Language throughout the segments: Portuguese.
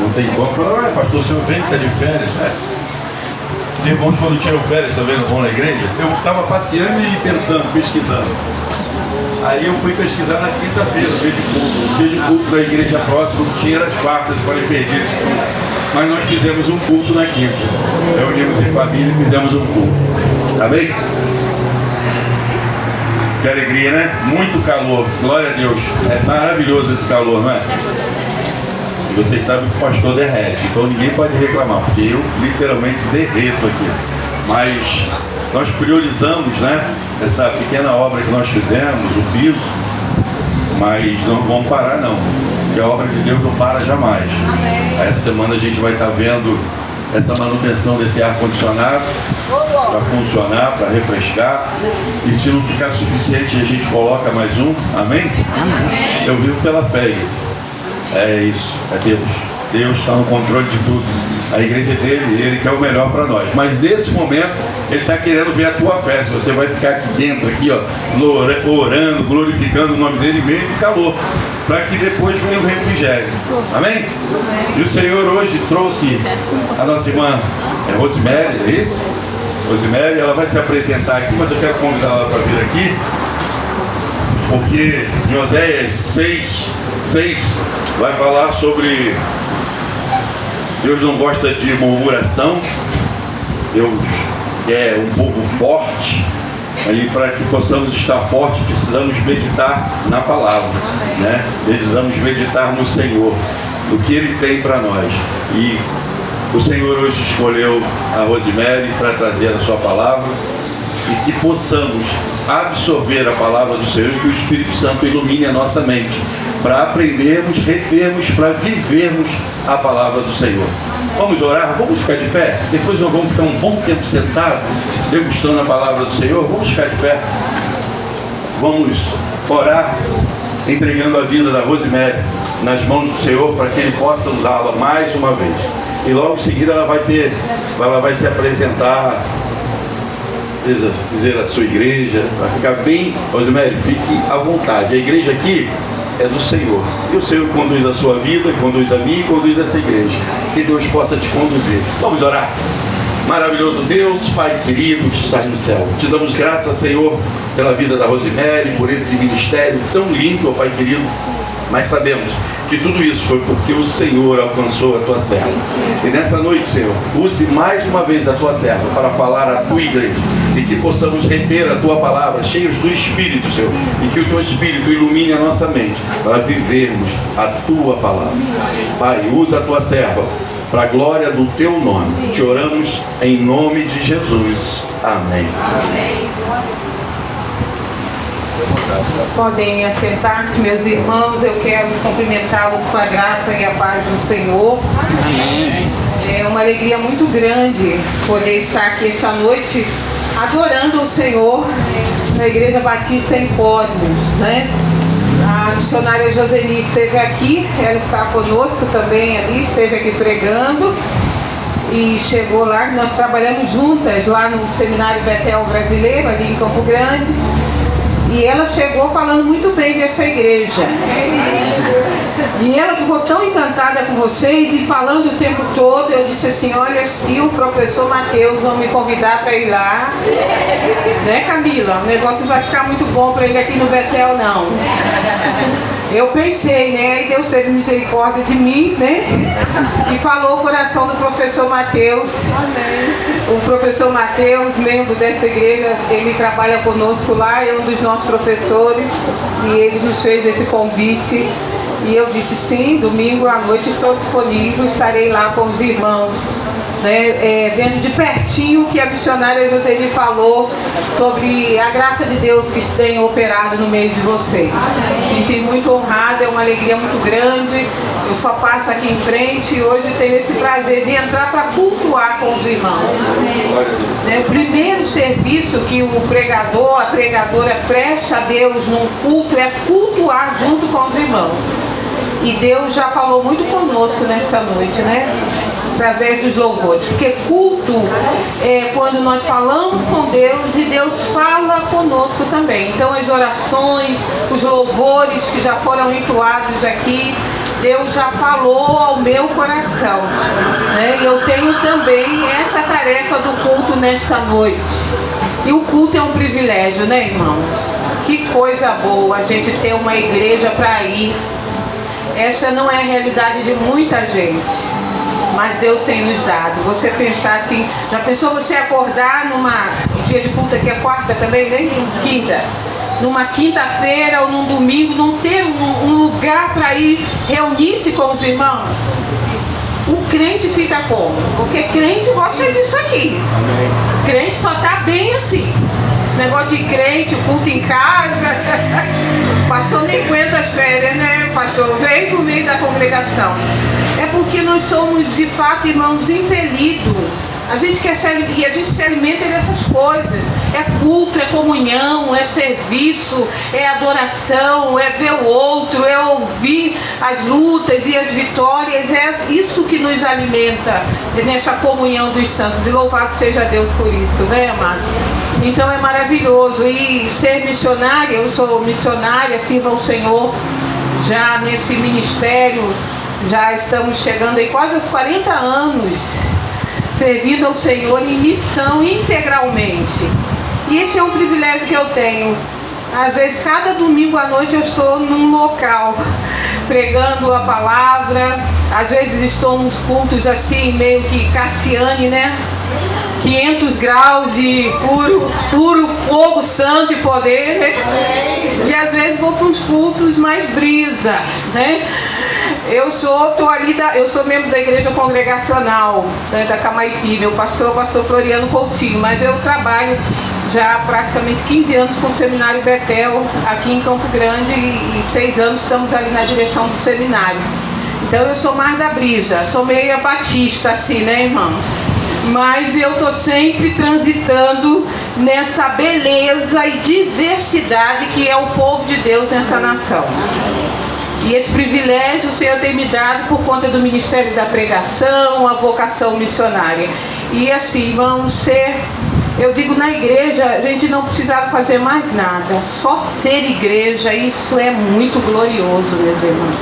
Não tem como. Olha, pastor, o senhor vem que está de férias, né? Os irmãos, quando tiram férias, também não vão na igreja. Eu estava passeando e pensando, pesquisando. Aí eu fui pesquisar na quinta-feira, no dia de culto. O dia de culto da igreja próxima tinha as quartas, para perder esse culto. Mas nós fizemos um culto na quinta. Reunimos em família e fizemos um culto. Amém? Que alegria, né? Muito calor. Glória a Deus. É maravilhoso esse calor, não é? E vocês sabem que o pastor derrete, então ninguém pode reclamar, porque eu literalmente derreto aqui. Mas nós priorizamos, né, essa pequena obra que nós fizemos, o piso, mas não vamos parar não, porque a obra de Deus não para jamais. Essa semana a gente vai estar vendo essa manutenção desse ar-condicionado para funcionar, para refrescar, e se não ficar suficiente a gente coloca mais um, amém? Amém. Eu vivo pela fé. É isso, é Deus. Deus está no controle de tudo. A igreja dele, ele quer o melhor para nós. Mas nesse momento, ele está querendo ver a tua fé. Se você vai ficar aqui dentro, aqui, ó, orando, glorificando o nome dele, meio de calor, para que depois venha o refrigério. Amém? E o Senhor hoje trouxe a nossa irmã Rosemary, é isso? Rosemary, ela vai se apresentar aqui, mas eu quero convidar ela para vir aqui, porque em Oséias 6 vai falar sobre Deus não gosta de murmuração, Deus é um povo forte, e para que possamos estar fortes precisamos meditar na palavra, né? Precisamos meditar no Senhor, no que Ele tem para nós. E o Senhor hoje escolheu a Rosemary para trazer a sua palavra, e que possamos absorver a palavra do Senhor, e que o Espírito Santo ilumine a nossa mente para aprendermos, retermos, para vivermos a palavra do Senhor. Vamos orar, vamos ficar de pé. Depois nós vamos ficar um bom tempo sentado, degustando a palavra do Senhor. Vamos ficar de pé. Vamos orar, entregando a vida da Rosemary nas mãos do Senhor, para que Ele possa usá-la mais uma vez. E logo em seguida ela vai se apresentar, dizer a sua igreja, vai ficar bem. Rosemary, fique à vontade. A igreja aqui é do Senhor, e o Senhor conduz a sua vida, conduz a mim e conduz essa igreja. Que Deus possa te conduzir. Vamos orar. Maravilhoso Deus, Pai querido que estás no céu, te damos graças, Senhor, pela vida da Rosemary, por esse ministério tão lindo, Pai querido. Mas sabemos que tudo isso foi porque o Senhor alcançou a tua serva. E nessa noite, Senhor, use mais uma vez a tua serva para falar à tua igreja, e que possamos reter a tua palavra, cheios do Espírito, Senhor, e que o teu Espírito ilumine a nossa mente para vivermos a tua palavra. Pai, usa a tua serva para a glória do teu nome. Te oramos em nome de Jesus. Amém. Amém. Podem assentar-se, meus irmãos. Eu quero cumprimentá-los com a graça e a paz do Senhor. Amém. É uma alegria muito grande poder estar aqui esta noite adorando o Senhor na Igreja Batista em Cosmos, né? A missionária Joseni esteve aqui, ela está conosco também ali, esteve aqui pregando e chegou lá. Nós trabalhamos juntas lá no Seminário Betel Brasileiro, ali em Campo Grande. E ela chegou falando muito bem dessa igreja. E ela ficou tão encantada com vocês e falando o tempo todo. Eu disse assim, olha, se o professor Mateus não me convidar para ir lá, né, Camila? O negócio vai ficar muito bom para ele aqui no Betel, não. Eu pensei, né? E Deus teve misericórdia de mim, né? E falou o coração do professor Mateus. O professor Mateus, membro desta igreja, ele trabalha conosco lá, é um dos nossos professores, e ele nos fez esse convite. E eu disse sim, domingo à noite estou disponível, estarei lá com os irmãos, né, vendo de pertinho o que a missionária Joseli falou sobre a graça de Deus que tem operado no meio de vocês. Sinto muito honrada, é uma alegria muito grande. Eu só passo aqui em frente e hoje tenho esse prazer de entrar para cultuar com os irmãos. O primeiro serviço que o pregador, a pregadora presta a Deus num culto é cultuar junto com os irmãos. E Deus já falou muito conosco nesta noite, né? Através dos louvores. Porque culto é quando nós falamos com Deus e Deus fala conosco também. Então as orações, os louvores que já foram entoados aqui, Deus já falou ao meu coração, né? E eu tenho também essa tarefa do culto nesta noite. E o culto é um privilégio, né, irmãos? Que coisa boa a gente ter uma igreja para ir. Essa não é a realidade de muita gente, mas Deus tem nos dado. Você pensar assim, já pensou você acordar numa dia de culto, aqui é quarta também, né? Quinta. Numa quinta-feira ou num domingo, não ter um lugar para ir reunir-se com os irmãos? O crente fica como? Porque crente gosta disso aqui. Amém. Crente só tá bem assim. Esse negócio de crente, culto em casa. Pastor nem aguenta as férias, né? Pastor, vem pro meio da congregação. É porque nós somos, de fato, irmãos, impelidos. A gente quer e a gente se alimenta dessas coisas. É culto, é comunhão, é serviço, é adoração, é ver o outro, é ouvir as lutas e as vitórias. É isso que nos alimenta nessa comunhão dos santos. E louvado seja Deus por isso, né, amados? Então é maravilhoso. E ser missionária, eu sou missionária, sirva ao Senhor já nesse ministério. Já estamos chegando aí quase aos 40 anos. Servindo ao Senhor em missão integralmente. E esse é um privilégio que eu tenho. Às vezes, cada domingo à noite eu estou num local, pregando a palavra. Às vezes estou nos cultos assim, meio que Cassiane, né? 500 graus de puro fogo santo e poder, né? E às vezes vou para uns cultos mais brisa, né? Eu sou membro da igreja congregacional, né, da Camaipi. Meu pastor é o pastor Floriano Coutinho, mas eu trabalho já há praticamente 15 anos com o Seminário Betel aqui em Campo Grande e 6 anos estamos ali na direção do seminário. Então eu sou mais da brisa, sou meio batista assim, né, irmãos? Mas eu estou sempre transitando nessa beleza e diversidade que é o povo de Deus nessa nação. E esse privilégio o Senhor tem me dado por conta do ministério da pregação, a vocação missionária. E assim, vamos ser, eu digo, na igreja, a gente não precisava fazer mais nada. Só ser igreja, isso é muito glorioso, meus irmãos.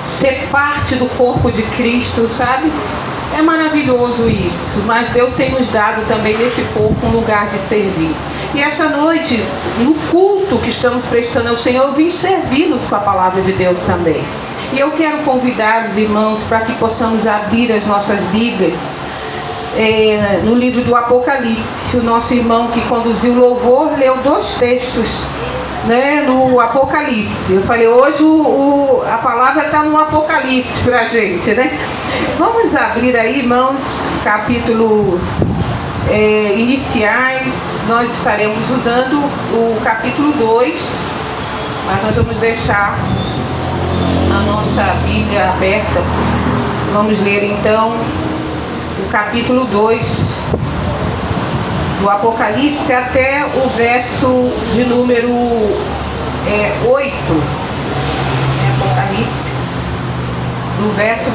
Ser parte do corpo de Cristo, sabe? É maravilhoso isso. Mas Deus tem nos dado também nesse corpo um lugar de servir. E essa noite, no culto que estamos prestando ao Senhor, eu vim servi-los com a palavra de Deus também. E eu quero convidar os irmãos para que possamos abrir as nossas Bíblias no livro do Apocalipse. O nosso irmão que conduziu o louvor leu 2 textos, né, no Apocalipse. Eu falei, hoje a palavra está no Apocalipse para a gente, né? Vamos abrir aí, irmãos, capítulo iniciais. Nós estaremos usando o capítulo 2, mas nós vamos deixar a nossa Bíblia aberta. Vamos ler então o capítulo 2 do Apocalipse até o verso de número 8. Apocalipse, do verso 1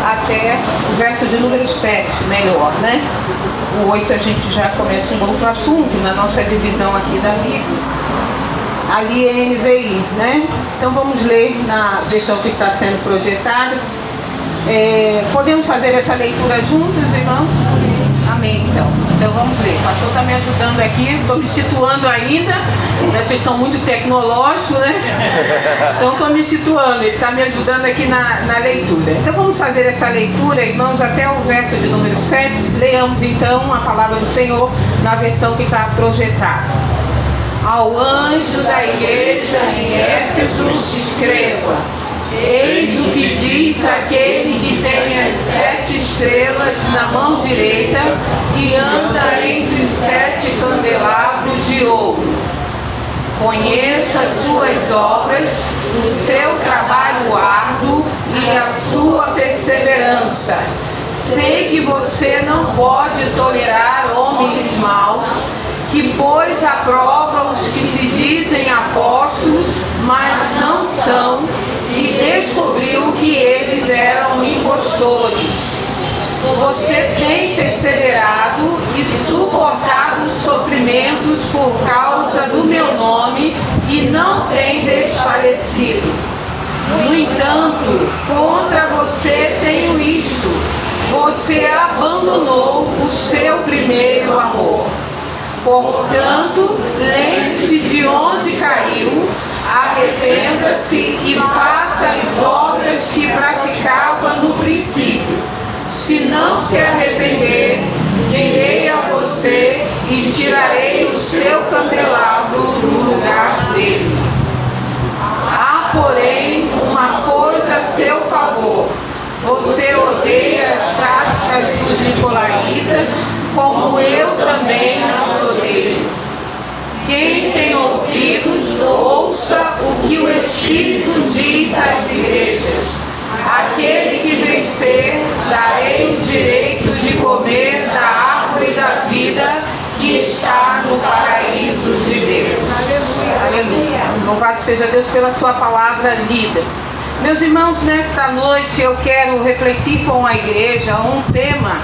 até o verso de número 7, melhor, né? O 8 a gente já começa um outro assunto na nossa divisão aqui da Bíblia. Ali é NVI, né? Então vamos ler na versão que está sendo projetada. Podemos fazer essa leitura juntos, irmãos? Amém, então. Então vamos ler. O pastor está me ajudando aqui, estou me situando ainda. Vocês estão muito tecnológicos, né? Então estou me situando, ele está me ajudando aqui na leitura. Então vamos fazer essa leitura, irmãos, até o verso de número 7. Leamos então a palavra do Senhor na versão que está projetada. Ao anjo da igreja em Éfeso escreva: eis o que diz aquele que tem as 7 estrelas na mão direita e anda entre os 7 candelabros de ouro. Conheça as suas obras, o seu trabalho árduo e a sua perseverança. Sei que você não pode tolerar homens maus, que pôs à prova os que se dizem apóstolos, mas não são, e descobriu que eles eram impostores. Você tem perseverado e suportado sofrimentos por causa do meu nome e não tem desfalecido. No entanto, contra você tenho isto: você abandonou o seu primeiro amor. Portanto, lembre-se de onde caiu, arrependa-se e faça as obras que praticava no princípio. Se não se arrepender, virei a você e tirarei o seu candelabro do lugar dele. Há, porém, uma coisa a seu favor: você odeia as táticas dos nicolaítas, como eu também as odeio. Quem tem ouvidos, ouça o que o Espírito diz às igrejas. Aquele que vencer, darei o direito de comer da árvore da vida que está no paraíso de Deus. Aleluia. Louvado seja Deus pela sua palavra lida. Meus irmãos, nesta noite eu quero refletir com a igreja um tema,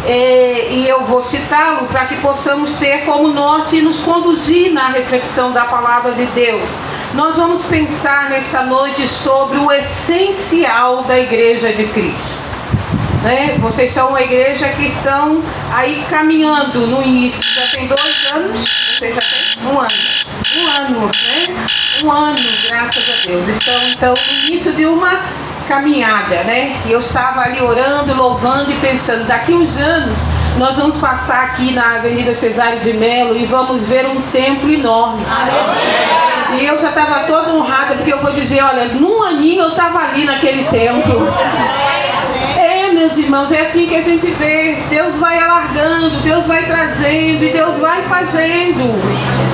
e eu vou citá-lo para que possamos ter como norte e nos conduzir na reflexão da palavra de Deus. Nós vamos pensar nesta noite sobre o essencial da Igreja de Cristo. Vocês são uma igreja que estão aí caminhando no início, já tem 2 anos, vocês já têm 1 ano, um ano, graças a Deus. Estão então no início de uma caminhada, E eu estava ali orando, louvando e pensando, daqui uns anos nós vamos passar aqui na Avenida Cesário de Melo e vamos ver um templo enorme. E eu já estava toda honrada, porque eu vou dizer, olha, num aninho eu estava ali naquele templo. Meus irmãos, é assim que a gente vê. Deus vai alargando, Deus vai trazendo e Deus vai fazendo.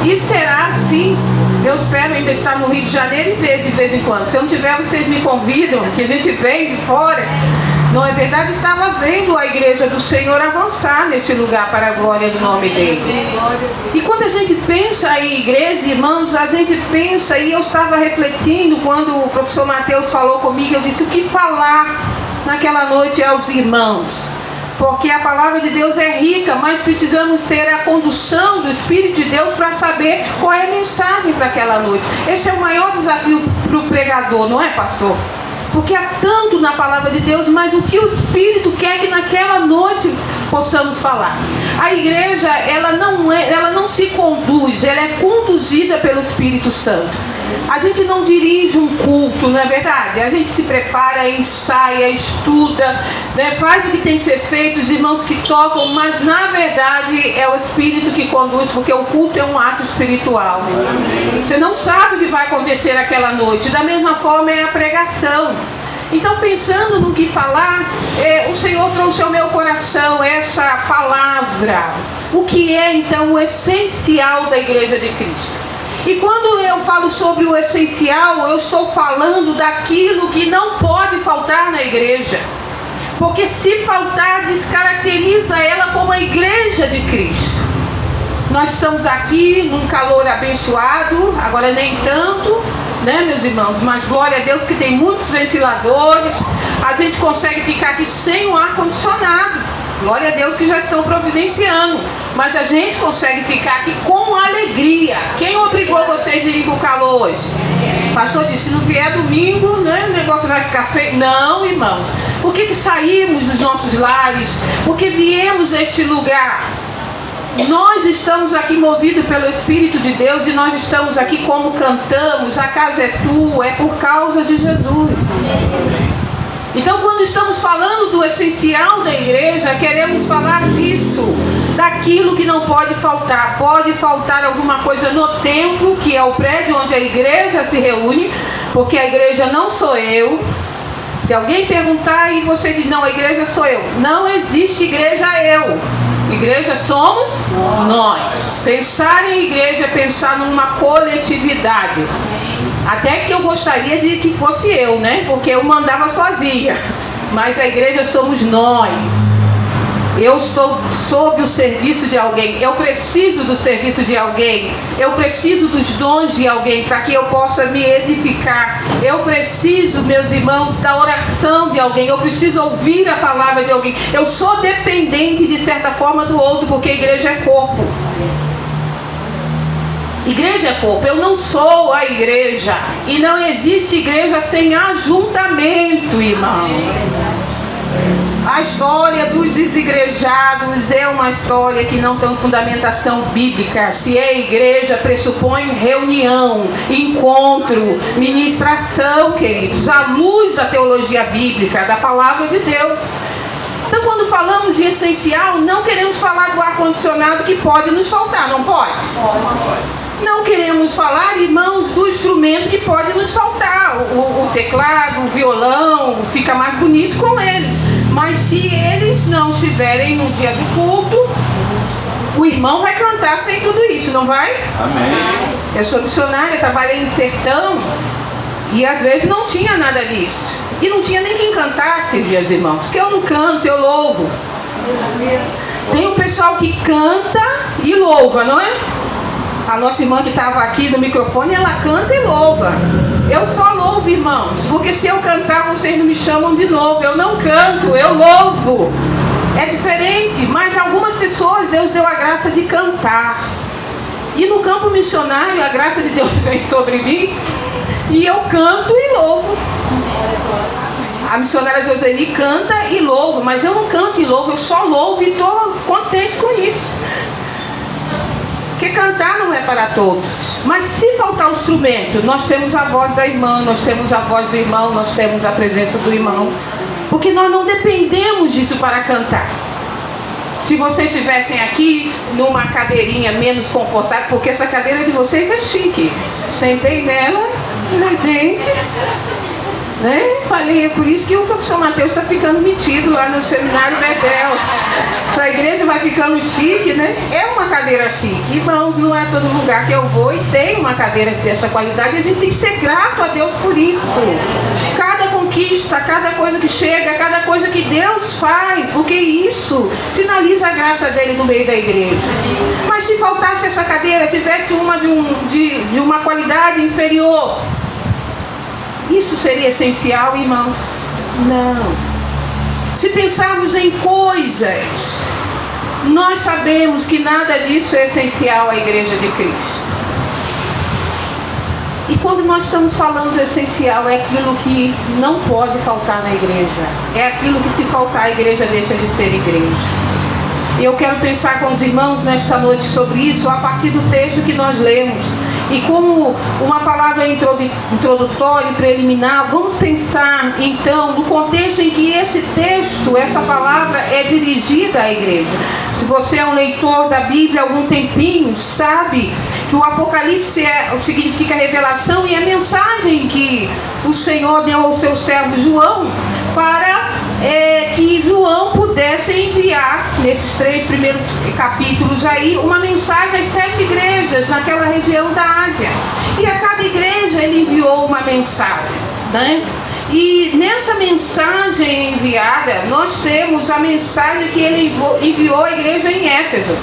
E será assim. Eu espero ainda estar no Rio de Janeiro e ver de vez em quando. Se eu não tiver, vocês me convidam, que a gente vem de fora. Não é verdade? Estava vendo a igreja do Senhor avançar nesse lugar para a glória do nome dele. E quando a gente pensa em igreja, irmãos, a gente pensa, e eu estava refletindo quando o professor Mateus falou comigo, eu disse, o que falar naquela noite aos irmãos? Porque a palavra de Deus é rica, mas precisamos ter a condução do Espírito de Deus para saber qual é a mensagem para aquela noite. Esse é o maior desafio para o pregador, não é, pastor? Porque há tanto na palavra de Deus, mas o que o Espírito quer que naquela noite possamos falar. A igreja, ela não se conduz, ela é conduzida pelo Espírito Santo. A gente não dirige um culto, não é verdade? A gente se prepara, ensaia, estuda, faz o que tem que ser feito, os irmãos que tocam, mas na verdade é o Espírito que conduz, porque o culto é um ato espiritual. Você não sabe o que vai acontecer naquela noite. Da mesma forma é a pregação. Então, pensando no que falar, o Senhor trouxe ao meu coração essa palavra. O que é então o essencial da Igreja de Cristo? E quando eu falo sobre o essencial, eu estou falando daquilo que não pode faltar na igreja. Porque se faltar, descaracteriza ela como a igreja de Cristo. Nós estamos aqui num calor abençoado, agora nem tanto, meus irmãos? Mas glória a Deus que tem muitos ventiladores, a gente consegue ficar aqui sem o ar-condicionado. Glória a Deus que já estão providenciando. Mas a gente consegue ficar aqui com alegria. Quem obrigou vocês a irem com o calor hoje? O pastor disse, se não vier domingo, o negócio vai ficar feio. Não, irmãos. Por que saímos dos nossos lares? Porque viemos a este lugar. Nós estamos aqui movidos pelo Espírito de Deus e nós estamos aqui como cantamos. A casa é tua, é por causa de Jesus. Então, quando estamos falando do essencial da igreja, queremos falar disso, daquilo que não pode faltar. Pode faltar alguma coisa no templo, que é o prédio onde a igreja se reúne, porque a igreja não sou eu. Se alguém perguntar e você diz, não, a igreja sou eu. Não existe igreja eu. Igreja somos nós. Pensar em igreja é pensar numa coletividade. Até que eu gostaria de que fosse eu, porque eu mandava sozinha. Mas a igreja somos nós. Eu estou sob o serviço de alguém. Eu preciso do serviço de alguém. Eu preciso dos dons de alguém para que eu possa me edificar. Eu preciso, meus irmãos, da oração de alguém. Eu preciso ouvir a palavra de alguém. Eu sou dependente de certa forma do outro, porque a igreja é corpo. Igreja é corpo. Eu não sou a igreja. E não existe igreja sem ajuntamento, irmãos. A história dos desigrejados é uma história que não tem fundamentação bíblica. Se é igreja, pressupõe reunião, encontro, ministração, queridos, à luz da teologia bíblica, da palavra de Deus. Então, quando falamos de essencial, não queremos falar do ar-condicionado que pode nos faltar, não pode? Não queremos falar, irmãos, do instrumento que pode nos faltar. O teclado, o violão, fica mais bonito com eles. Mas se eles não estiverem no dia do culto, o irmão vai cantar sem tudo isso, não vai? Amém. Eu sou missionária, trabalhei em sertão e às vezes não tinha nada disso. E não tinha nem quem cantasse, meus irmãos, porque eu não canto, eu louvo. Tem um pessoal que canta e louva, não é? A nossa irmã que estava aqui no microfone, ela canta e louva. Eu só louvo, irmãos, porque se eu cantar, vocês não me chamam de novo. Eu não canto, eu louvo. É diferente, mas algumas pessoas Deus deu a graça de cantar. E no campo missionário, a graça de Deus vem sobre mim e eu canto e louvo. A missionária Joseli canta e louva, mas eu não canto e louvo, eu só louvo e estou contente com isso. Porque cantar não é para todos. Mas se faltar o instrumento, nós temos a voz da irmã, nós temos a voz do irmão, nós temos a presença do irmão. Porque nós não dependemos disso para cantar. Se vocês estivessem aqui numa cadeirinha menos confortável, porque essa cadeira de vocês é chique. Sentei nela, gente, né? Falei, é por isso que o professor Mateus está ficando metido lá no seminário Betel. A igreja vai ficando chique, né? É uma cadeira chique. Irmãos, não é todo lugar que eu vou e tem uma cadeira dessa qualidade. E a gente tem que ser grato a Deus por isso. Cada conquista, cada coisa que chega, cada coisa que Deus faz, porque isso sinaliza a graça dele no meio da igreja. Mas se faltasse essa cadeira, tivesse uma de uma qualidade inferior, isso seria essencial, irmãos? Não. Se pensarmos em coisas, nós sabemos que nada disso é essencial à igreja de Cristo. E quando nós estamos falando essencial, é aquilo que não pode faltar na igreja. É aquilo que, se faltar, a igreja deixa de ser igreja. Eu quero pensar com os irmãos nesta noite sobre isso, a partir do texto que nós lemos. E como uma palavra introdutória e preliminar, vamos pensar então no contexto em que esse texto, essa palavra é dirigida à igreja. Se você é um leitor da Bíblia há algum tempinho, sabe que o Apocalipse significa revelação e a mensagem que o Senhor deu ao seu servo João para que João pudesse enviar, nesses 3 primeiros capítulos aí, uma mensagem às 7 igrejas naquela região da Ásia. E a cada igreja ele enviou uma mensagem, né? E nessa mensagem enviada, nós temos a mensagem que ele enviou à igreja em Éfeso.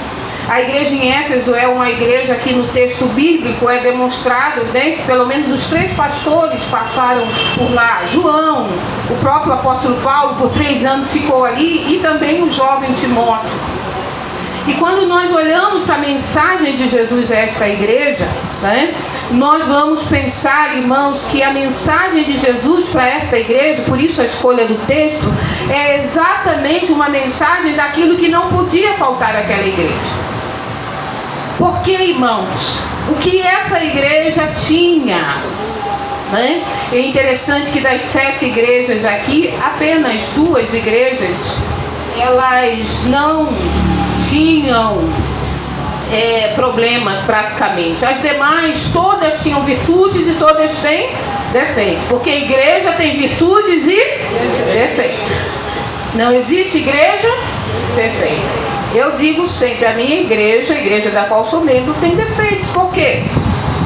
A igreja em Éfeso é uma igreja que no texto bíblico é demonstrado, né, que pelo menos os 3 pastores passaram por lá. João, o próprio apóstolo Paulo, por 3 anos ficou ali, e também o jovem Timóteo. E quando nós olhamos para a mensagem de Jesus a esta igreja, né, nós vamos pensar, irmãos, que a mensagem de Jesus para esta igreja, por isso a escolha do texto, é exatamente uma mensagem daquilo que não podia faltar àquela igreja. Porque, irmãos, o que essa igreja tinha, né? É interessante que das 7 igrejas aqui, apenas 2 igrejas, elas não tinham problemas praticamente. As demais, todas tinham virtudes e todas têm defeitos. Porque a igreja tem virtudes e defeitos. Não existe igreja perfeita. Eu digo sempre, a minha igreja, a igreja da qual sou membro, tem defeitos. Por quê?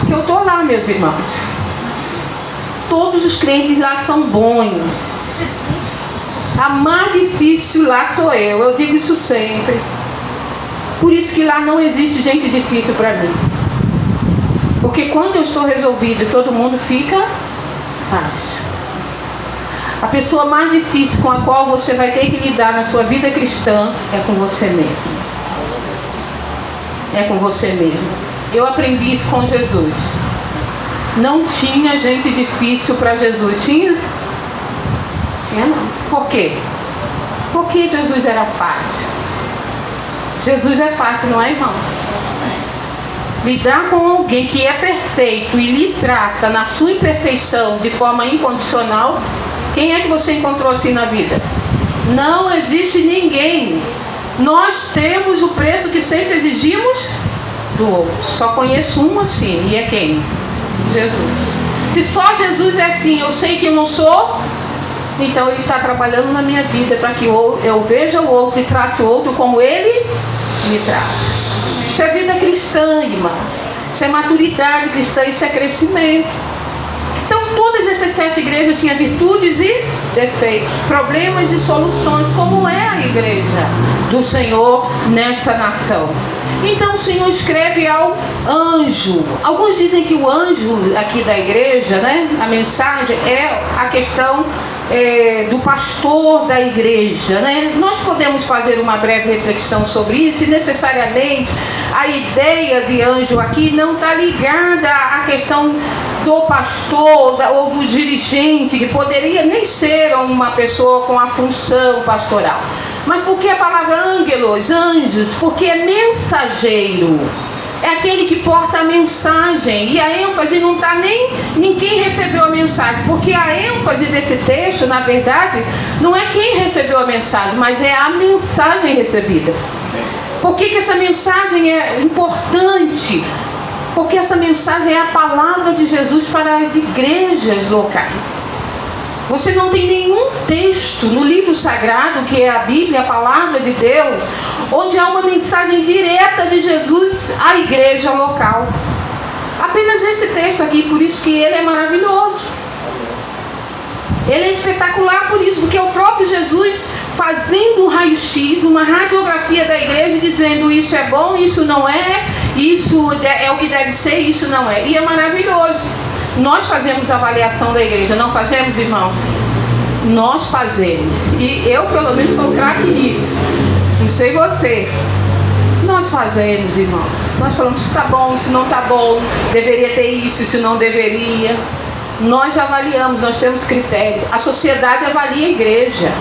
Porque eu estou lá, meus irmãos. Todos os crentes lá são bons. A mais difícil lá sou eu. Eu digo isso sempre. Por isso que lá não existe gente difícil para mim. Porque quando eu estou resolvido, todo mundo fica fácil. A pessoa mais difícil com a qual você vai ter que lidar na sua vida cristã é com você mesmo. É com você mesmo. Eu aprendi isso com Jesus. Não tinha gente difícil para Jesus. Tinha? Tinha não. Por quê? Porque Jesus era fácil. Jesus é fácil, não é, irmão? Lidar com alguém que é perfeito e lhe trata na sua imperfeição de forma incondicional. Quem é que você encontrou assim na vida? Não existe ninguém. Nós temos o preço que sempre exigimos do outro. Só conheço um assim. E é quem? Jesus. Se só Jesus é assim, eu sei que eu não sou, então Ele está trabalhando na minha vida para que eu veja o outro e trate o outro como Ele me trata. Isso é vida cristã, irmã. Isso é maturidade cristã, isso é crescimento. Então todas essas 7 igrejas tinham virtudes e defeitos, problemas e soluções, como é a igreja do Senhor nesta nação. Então o Senhor escreve ao anjo. Alguns dizem que o anjo aqui da igreja, né, a mensagem é a questão do pastor da igreja, né? Nós podemos fazer uma breve reflexão sobre isso, e necessariamente a ideia de anjo aqui não está ligada à questão do pastor ou do dirigente, que poderia nem ser uma pessoa com a função pastoral, mas porque a palavra ângelos, anjos, porque é mensageiro. É aquele que porta a mensagem. E a ênfase não está nem em quem recebeu a mensagem, porque a ênfase desse texto, na verdade, não é quem recebeu a mensagem, mas é a mensagem recebida. Por que essa mensagem é importante? Porque essa mensagem é a palavra de Jesus para as igrejas locais. Você não tem nenhum texto no livro sagrado, que é a Bíblia, a palavra de Deus, onde há uma mensagem direta de Jesus à igreja local. Apenas esse texto aqui, por isso que ele é maravilhoso. Ele é espetacular por isso, porque é o próprio Jesus fazendo um raio-x, uma radiografia da igreja, dizendo isso é bom, isso não é, isso é o que deve ser, isso não é. E é maravilhoso. Nós fazemos avaliação da igreja, não fazemos, irmãos? Nós fazemos. E eu, pelo menos, sou craque nisso. Não sei você. Nós fazemos, irmãos. Nós falamos, isso está bom, isso não está bom, deveria ter isso não deveria. Nós avaliamos, nós temos critério. A sociedade avalia a igreja.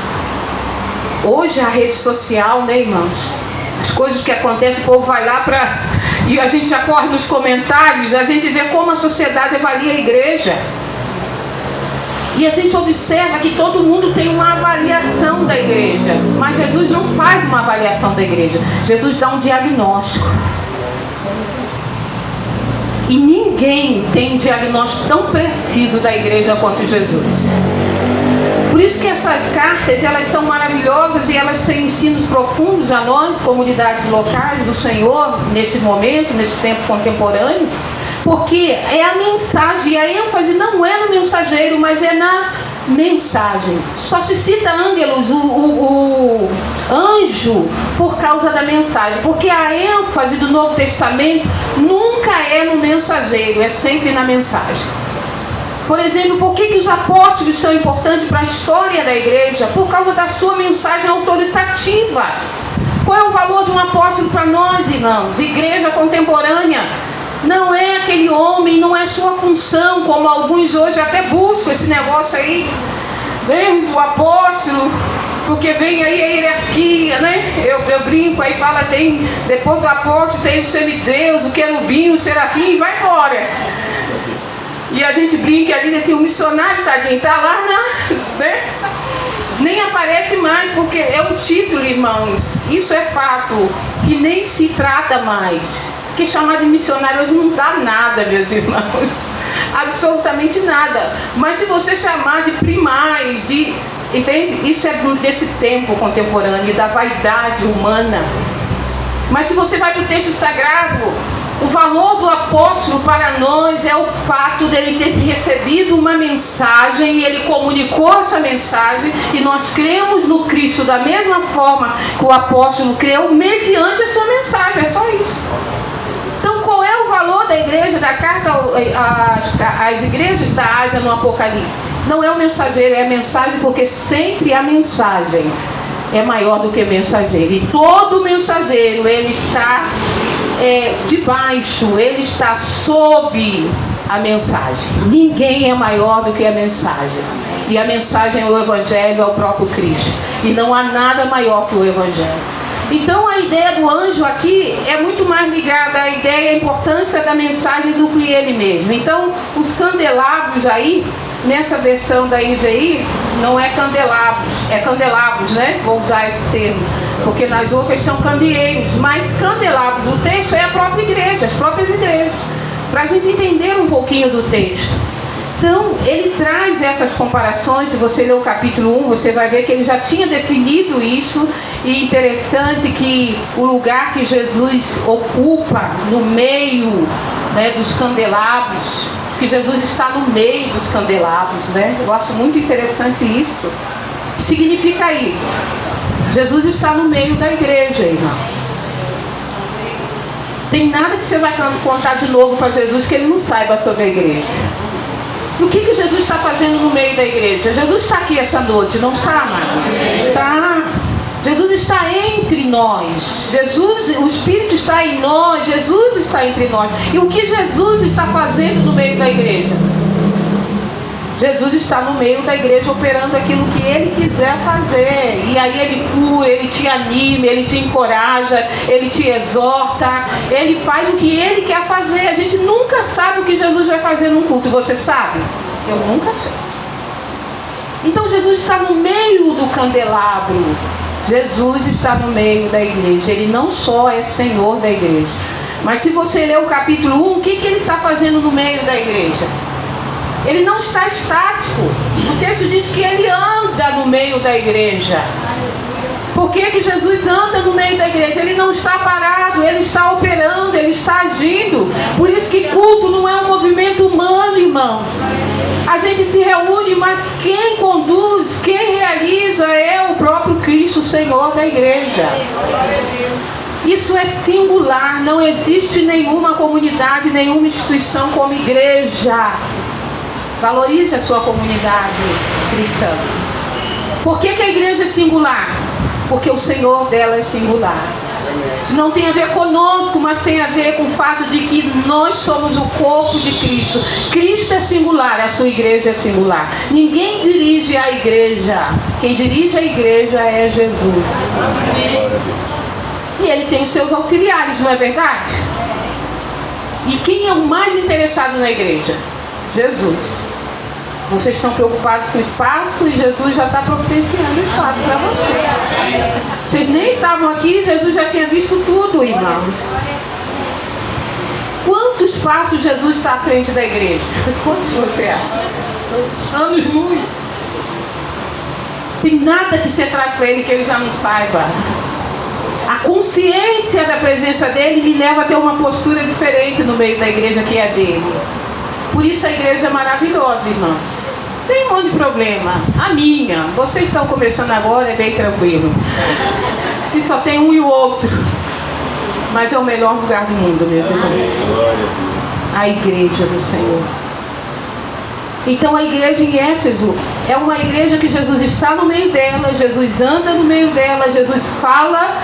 Hoje a rede social, né, irmãos? As coisas que acontecem, o povo vai lá para... E a gente já corre nos comentários, a gente vê como a sociedade avalia a igreja. E a gente observa que todo mundo tem uma avaliação da igreja. Mas Jesus não faz uma avaliação da igreja. Jesus dá um diagnóstico. E ninguém tem um diagnóstico tão preciso da igreja quanto Jesus. Por isso que essas cartas, elas são maravilhosas e elas têm ensinos profundos a nós, comunidades locais do Senhor, nesse momento, nesse tempo contemporâneo, porque é a mensagem, e a ênfase não é no mensageiro, mas é na mensagem. Só se cita ângelos, o anjo, por causa da mensagem, porque a ênfase do Novo Testamento nunca é no mensageiro, é sempre na mensagem. Por exemplo, por que os apóstolos são importantes para a história da igreja? Por causa da sua mensagem autoritativa. Qual é o valor de um apóstolo para nós, irmãos? Igreja contemporânea. Não é aquele homem, não é sua função, como alguns hoje até buscam esse negócio aí, vem do apóstolo, porque vem aí a hierarquia, né? Eu brinco, aí fala, tem, depois do apóstolo tem o semideus, o querubim, o serafim, e vai embora. E a gente brinca ali, assim, o missionário, tadinho, tá lá, né? Nem aparece mais, porque é um título, irmãos. Isso é fato, que nem se trata mais. Porque chamar de missionário hoje não dá nada, meus irmãos. Absolutamente nada. Mas se você chamar de primaz, entende? Isso é desse tempo contemporâneo, da vaidade humana. Mas se você vai para o texto sagrado, o valor do apóstolo para nós é o fato dele ter recebido uma mensagem e ele comunicou essa mensagem, e nós cremos no Cristo da mesma forma que o apóstolo creu mediante a sua mensagem. É só isso. Então, qual é o valor da igreja, da carta às igrejas da Ásia no Apocalipse? Não é o mensageiro, é a mensagem, porque sempre a mensagem é maior do que o mensageiro. E todo mensageiro, ele está debaixo, ele está sob a mensagem. Ninguém é maior do que a mensagem. E a mensagem é o Evangelho, é o próprio Cristo. E não há nada maior que o Evangelho. Então a ideia do anjo aqui é muito mais ligada à ideia e à importância da mensagem do que ele mesmo. Então os candelabros aí, nessa versão da NVI, não é candelabros, né? Vou usar esse termo, porque nas outras são candeeiros, mas candelabros, o texto é a própria igreja, as próprias igrejas, para a gente entender um pouquinho do texto. Então, ele traz essas comparações. Se você ler o capítulo 1, você vai ver que ele já tinha definido isso. E interessante que o lugar que Jesus ocupa no meio, né, dos candelabros, que Jesus está no meio dos candelabros, né? Eu acho muito interessante isso. O que significa isso? Jesus está no meio da igreja, irmão. Tem nada que você vai contar de novo para Jesus que ele não saiba sobre a igreja. E o que Jesus está fazendo no meio da igreja? Jesus está aqui essa noite, não está, amados? Está. Jesus está entre nós. Jesus, o Espírito está em nós. Jesus está entre nós. E o que Jesus está fazendo no meio da igreja? Jesus está no meio da igreja operando aquilo que ele quiser fazer. E aí ele cura, ele te anima, ele te encoraja, ele te exorta, ele faz o que ele quer fazer. A gente nunca sabe o que Jesus vai fazer num culto. Você sabe? Eu nunca sei. Então Jesus está no meio do candelabro. Jesus está no meio da igreja. Ele não só é Senhor da igreja. Mas se você ler o capítulo 1, o que ele está fazendo no meio da igreja? Ele não está estático. O texto diz que ele anda no meio da igreja. Por que Jesus anda no meio da igreja? Ele não está parado, ele está operando, ele está agindo. Por isso que culto não é um movimento humano, irmãos. A gente se reúne, mas quem conduz, quem realiza é o próprio Cristo, o Senhor da igreja. Isso é singular. Não existe nenhuma comunidade, nenhuma instituição como igreja. Valorize a sua comunidade cristã. Por que a igreja é singular? Porque o Senhor dela é singular. Isso não tem a ver conosco, mas tem a ver com o fato de que nós somos o corpo de Cristo. Cristo é singular, a sua igreja é singular. Ninguém dirige a igreja. Quem dirige a igreja é Jesus. E ele tem os seus auxiliares, não é verdade? E quem é o mais interessado na igreja? Jesus. Vocês estão preocupados com o espaço e Jesus já está providenciando espaço para vocês. Vocês nem estavam aqui, Jesus já tinha visto tudo, irmãos. Quantos passos Jesus está à frente da igreja? Quantos você acha? Anos-luz. Tem nada que você traz para ele que ele já não saiba. A consciência da presença dele me leva a ter uma postura diferente no meio da igreja que é dele. Por isso a igreja é maravilhosa, irmãos. Tem um monte de problema. A minha, vocês estão começando agora, é bem tranquilo. E só tem um e o outro. Mas é o melhor lugar do mundo, meus irmãos. A igreja do Senhor. Então a igreja em Éfeso é uma igreja que Jesus está no meio dela, Jesus anda no meio dela, Jesus fala.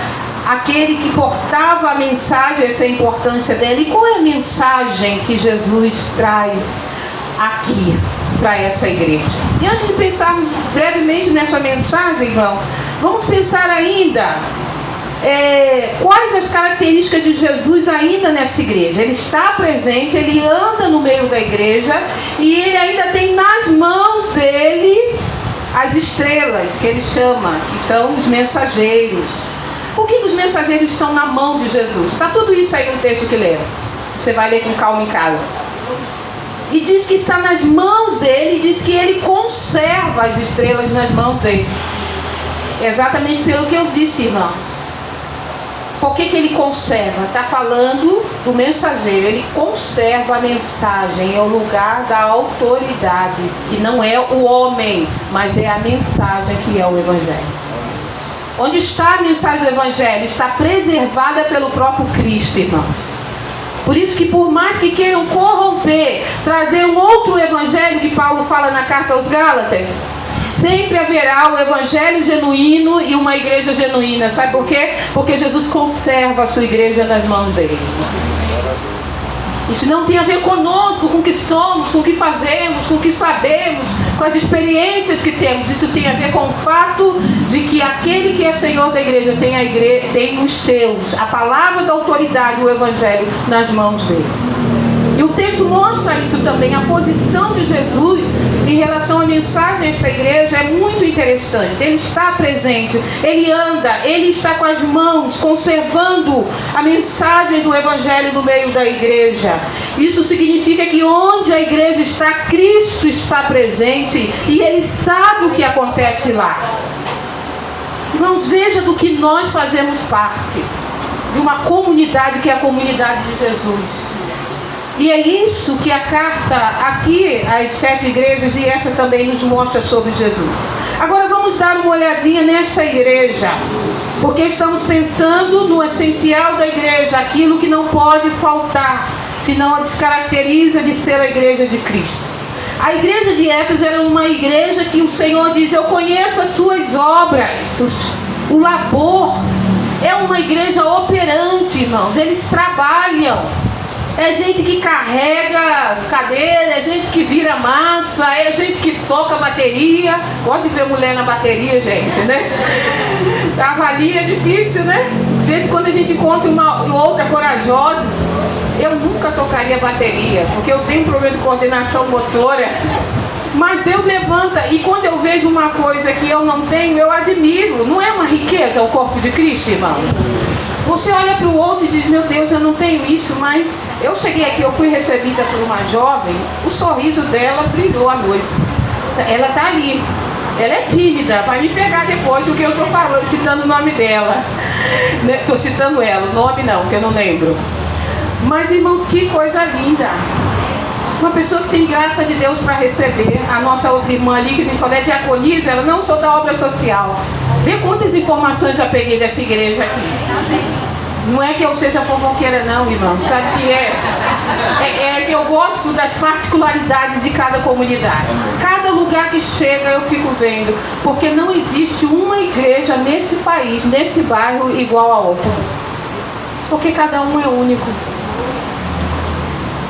Aquele que portava a mensagem, essa é a importância dela. E qual é a mensagem que Jesus traz aqui para essa igreja? E antes de pensarmos brevemente nessa mensagem, irmão, vamos pensar ainda quais as características de Jesus ainda nessa igreja. Ele está presente, ele anda no meio da igreja e ele ainda tem nas mãos dele as estrelas, que ele chama, que são os mensageiros. Por que os mensageiros estão na mão de Jesus? Está tudo isso aí no texto que lemos. Você vai ler com calma em casa. E diz que está nas mãos dele, e diz que ele conserva as estrelas nas mãos dele. Exatamente pelo que eu disse, irmãos. Por que ele conserva? Está falando do mensageiro. Ele conserva a mensagem, é o lugar da autoridade. Que não é o homem, mas é a mensagem que é o Evangelho. Onde está a mensagem do Evangelho? Está preservada pelo próprio Cristo, irmãos. Por isso que por mais que queiram corromper, trazer um outro Evangelho que Paulo fala na carta aos Gálatas, Sempre haverá o evangelho genuíno e uma igreja genuína. Sabe por quê? Porque Jesus conserva a sua igreja nas mãos dele. Isso não tem a ver conosco, com o que somos, com o que fazemos, com o que sabemos, com as experiências que temos. Isso tem a ver com o fato de que aquele que é Senhor da igreja tem os seus, a palavra da autoridade, o evangelho nas mãos dele. E o texto mostra isso também. A posição de Jesus em relação à mensagem desta igreja é muito interessante. Ele está presente, ele anda, ele está com as mãos conservando a mensagem do evangelho no meio da igreja. Isso significa que onde a igreja está, Cristo está presente e ele sabe o que acontece lá. Irmãos, veja do que nós fazemos parte, de uma comunidade que é a comunidade de Jesus. E é isso que a carta aqui, às 7 igrejas, e essa também nos mostra sobre Jesus. Agora vamos dar uma olhadinha nesta igreja, porque estamos pensando no essencial da igreja, aquilo que não pode faltar, senão a descaracteriza de ser a igreja de Cristo. A igreja de Éfeso era uma igreja que o Senhor diz: eu conheço as suas obras, o labor. É uma igreja operante, irmãos, eles trabalham. É gente que carrega cadeira, é gente que vira massa, é gente que toca bateria. Gosto de ver mulher na bateria, gente, né? Avalia é difícil, né? Desde quando a gente encontra uma outra corajosa. Eu nunca tocaria bateria, porque eu tenho um problema de coordenação motora. Mas Deus levanta, e quando eu vejo uma coisa que eu não tenho, eu admiro. Não é uma riqueza o corpo de Cristo, irmão? Você olha para o outro e diz: meu Deus, eu não tenho isso, mas eu cheguei aqui, eu fui recebida por uma jovem, o sorriso dela brilhou à noite. Ela está ali, ela é tímida, vai me pegar depois do que eu estou falando, citando o nome dela. Estou citando ela, o nome não, que eu não lembro. Mas, irmãos, que coisa linda. Uma pessoa que tem graça de Deus para receber. A nossa outra irmã ali que me falou é diaconisa, ela não sou da obra social. Vê quantas informações já peguei dessa igreja aqui. Não é que eu seja fofoqueira não, irmão. Sabe que é que eu gosto das particularidades de cada comunidade. Cada lugar que chega eu fico vendo. Porque não existe uma igreja nesse país, nesse bairro, igual a outra. Porque cada um é único.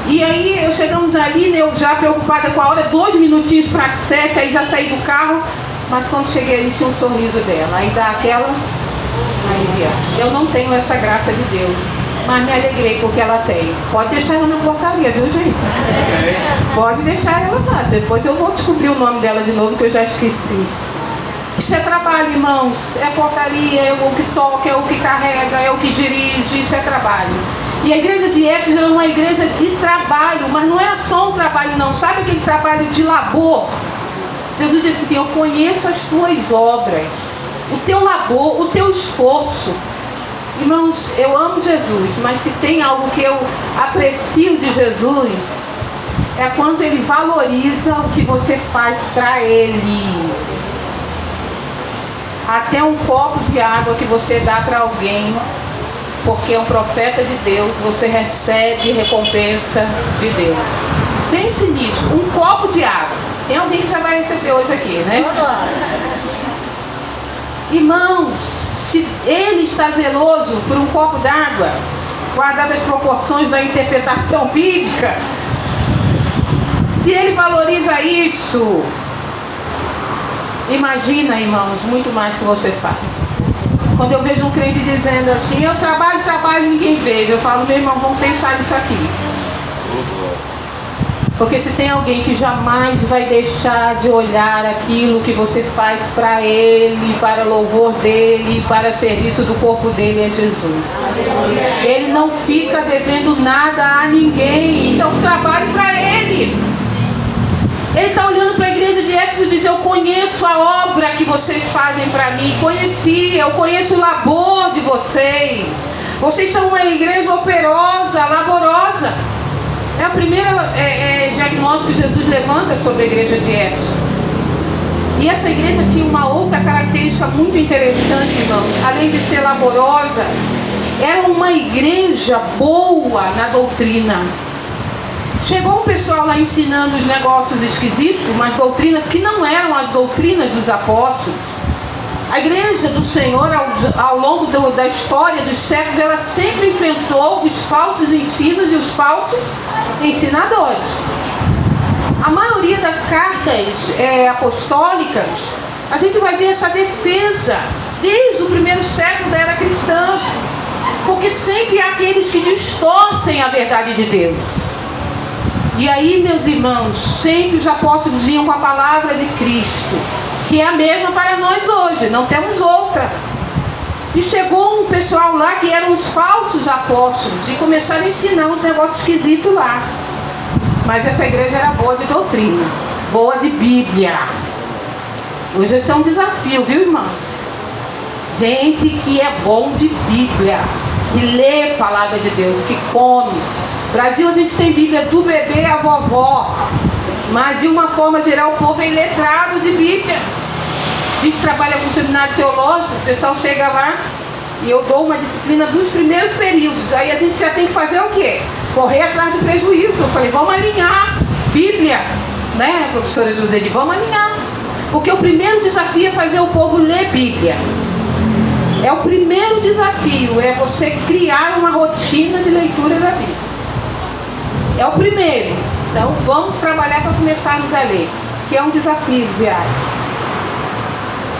E aí chegamos ali, né, eu já preocupada com a hora, 2 minutinhos para 7, aí já saí do carro. Mas quando cheguei ali tinha um sorriso dela. Aí dá aquela... Aí, eu não tenho essa graça de Deus, mas me alegrei porque ela tem. Pode deixar ela na portaria, viu, gente? Pode deixar ela lá. Depois eu vou descobrir o nome dela de novo, que eu já esqueci. Isso é trabalho, irmãos. É portaria, é o que toca, é o que carrega, é o que dirige. Isso é trabalho. E a igreja de Éfeso era uma igreja de trabalho, mas não era só um trabalho não. Sabe aquele trabalho de labor? Jesus disse assim: eu conheço as tuas obras, o teu labor, o teu esforço. Irmãos, eu amo Jesus, mas se tem algo que eu aprecio de Jesus, é quando ele valoriza o que você faz para ele. Até um copo de água que você dá para alguém, porque é um profeta de Deus, você recebe recompensa de Deus. Pense nisso, um copo de água. Tem alguém que já vai receber hoje aqui, né? Irmãos, se ele está zeloso por um copo d'água, guardado as proporções da interpretação bíblica, se ele valoriza isso, imagina, irmãos, muito mais que você faz. Quando eu vejo um crente dizendo assim: eu trabalho, ninguém veja, eu falo: meu irmão, vamos pensar nisso aqui. Porque se tem alguém que jamais vai deixar de olhar aquilo que você faz para ele, para louvor dele, para serviço do corpo dele, é Jesus. Ele não fica devendo nada a ninguém, então trabalhe para ele. Ele está olhando para a igreja de Éfeso e diz: eu conheço a obra que vocês fazem para mim, eu conheço o labor de vocês. Vocês são uma igreja operosa, laborosa. É a primeira diagnóstico que Jesus levanta sobre a igreja de Éfeso. E essa igreja tinha uma outra característica muito interessante, irmãos. Além de ser laborosa, era uma igreja boa na doutrina. Chegou um pessoal lá ensinando os negócios esquisitos, umas doutrinas que não eram as doutrinas dos apóstolos. A igreja do Senhor, ao longo da história dos séculos, ela sempre enfrentou os falsos ensinos e os falsos ensinadores. A maioria das cartas apostólicas, a gente vai ver essa defesa desde o primeiro século da era cristã, porque sempre há aqueles que distorcem a verdade de Deus. E aí, meus irmãos, sempre os apóstolos vinham com a palavra de Cristo, que é a mesma para nós hoje, não temos outra. E chegou um pessoal lá que eram os falsos apóstolos e começaram a ensinar uns negócios esquisitos lá. Mas essa igreja era boa de doutrina, boa de Bíblia. Hoje esse é um desafio, viu, irmãos? Gente que é bom de Bíblia, que lê a palavra de Deus, que come. No Brasil a gente tem Bíblia do bebê à vovó, mas de uma forma geral o povo é iletrado de Bíblia. A gente trabalha com seminário teológico, o pessoal chega lá e eu dou uma disciplina dos primeiros períodos. Aí a gente já tem que fazer o quê? Correr atrás do prejuízo. Eu falei, vamos alinhar Bíblia, né, professora Joseli? Vamos alinhar. Porque o primeiro desafio é fazer o povo ler Bíblia. É o primeiro desafio, é você criar uma rotina de leitura da Bíblia. É o primeiro. Então vamos trabalhar para começarmos a ler, que é um desafio diário.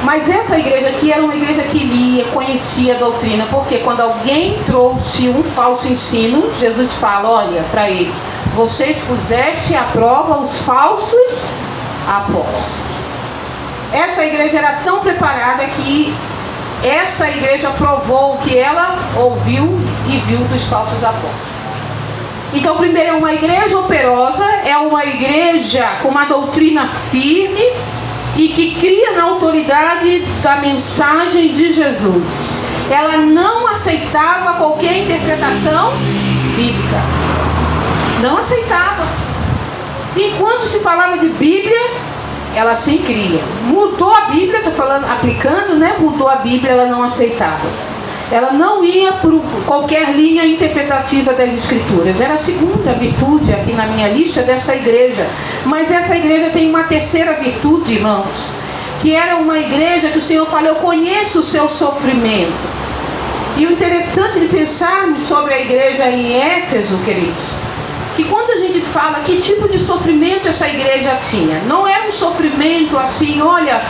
Mas essa igreja aqui era uma igreja que lia, conhecia a doutrina, porque quando alguém trouxe um falso ensino, Jesus fala, olha, para eles, vocês puseste à prova os falsos apóstolos. Essa igreja era tão preparada que essa igreja provou o que ela ouviu e viu dos falsos apóstolos. Então, primeiro, é uma igreja operosa, é uma igreja com uma doutrina firme e que cria na autoridade da mensagem de Jesus. Ela não aceitava qualquer interpretação bíblica. Não aceitava. Enquanto se falava de Bíblia, ela se cria. Mudou a Bíblia, estou falando, aplicando, né? Mudou a Bíblia, ela não aceitava. Ela não ia por qualquer linha interpretativa das Escrituras. Era a segunda virtude aqui na minha lista dessa igreja. Mas essa igreja tem uma terceira virtude, irmãos, que era uma igreja que o Senhor fala, eu conheço o seu sofrimento. E o interessante de pensarmos sobre a igreja em Éfeso, queridos, que quando a gente fala que tipo de sofrimento essa igreja tinha, não era um sofrimento assim, olha,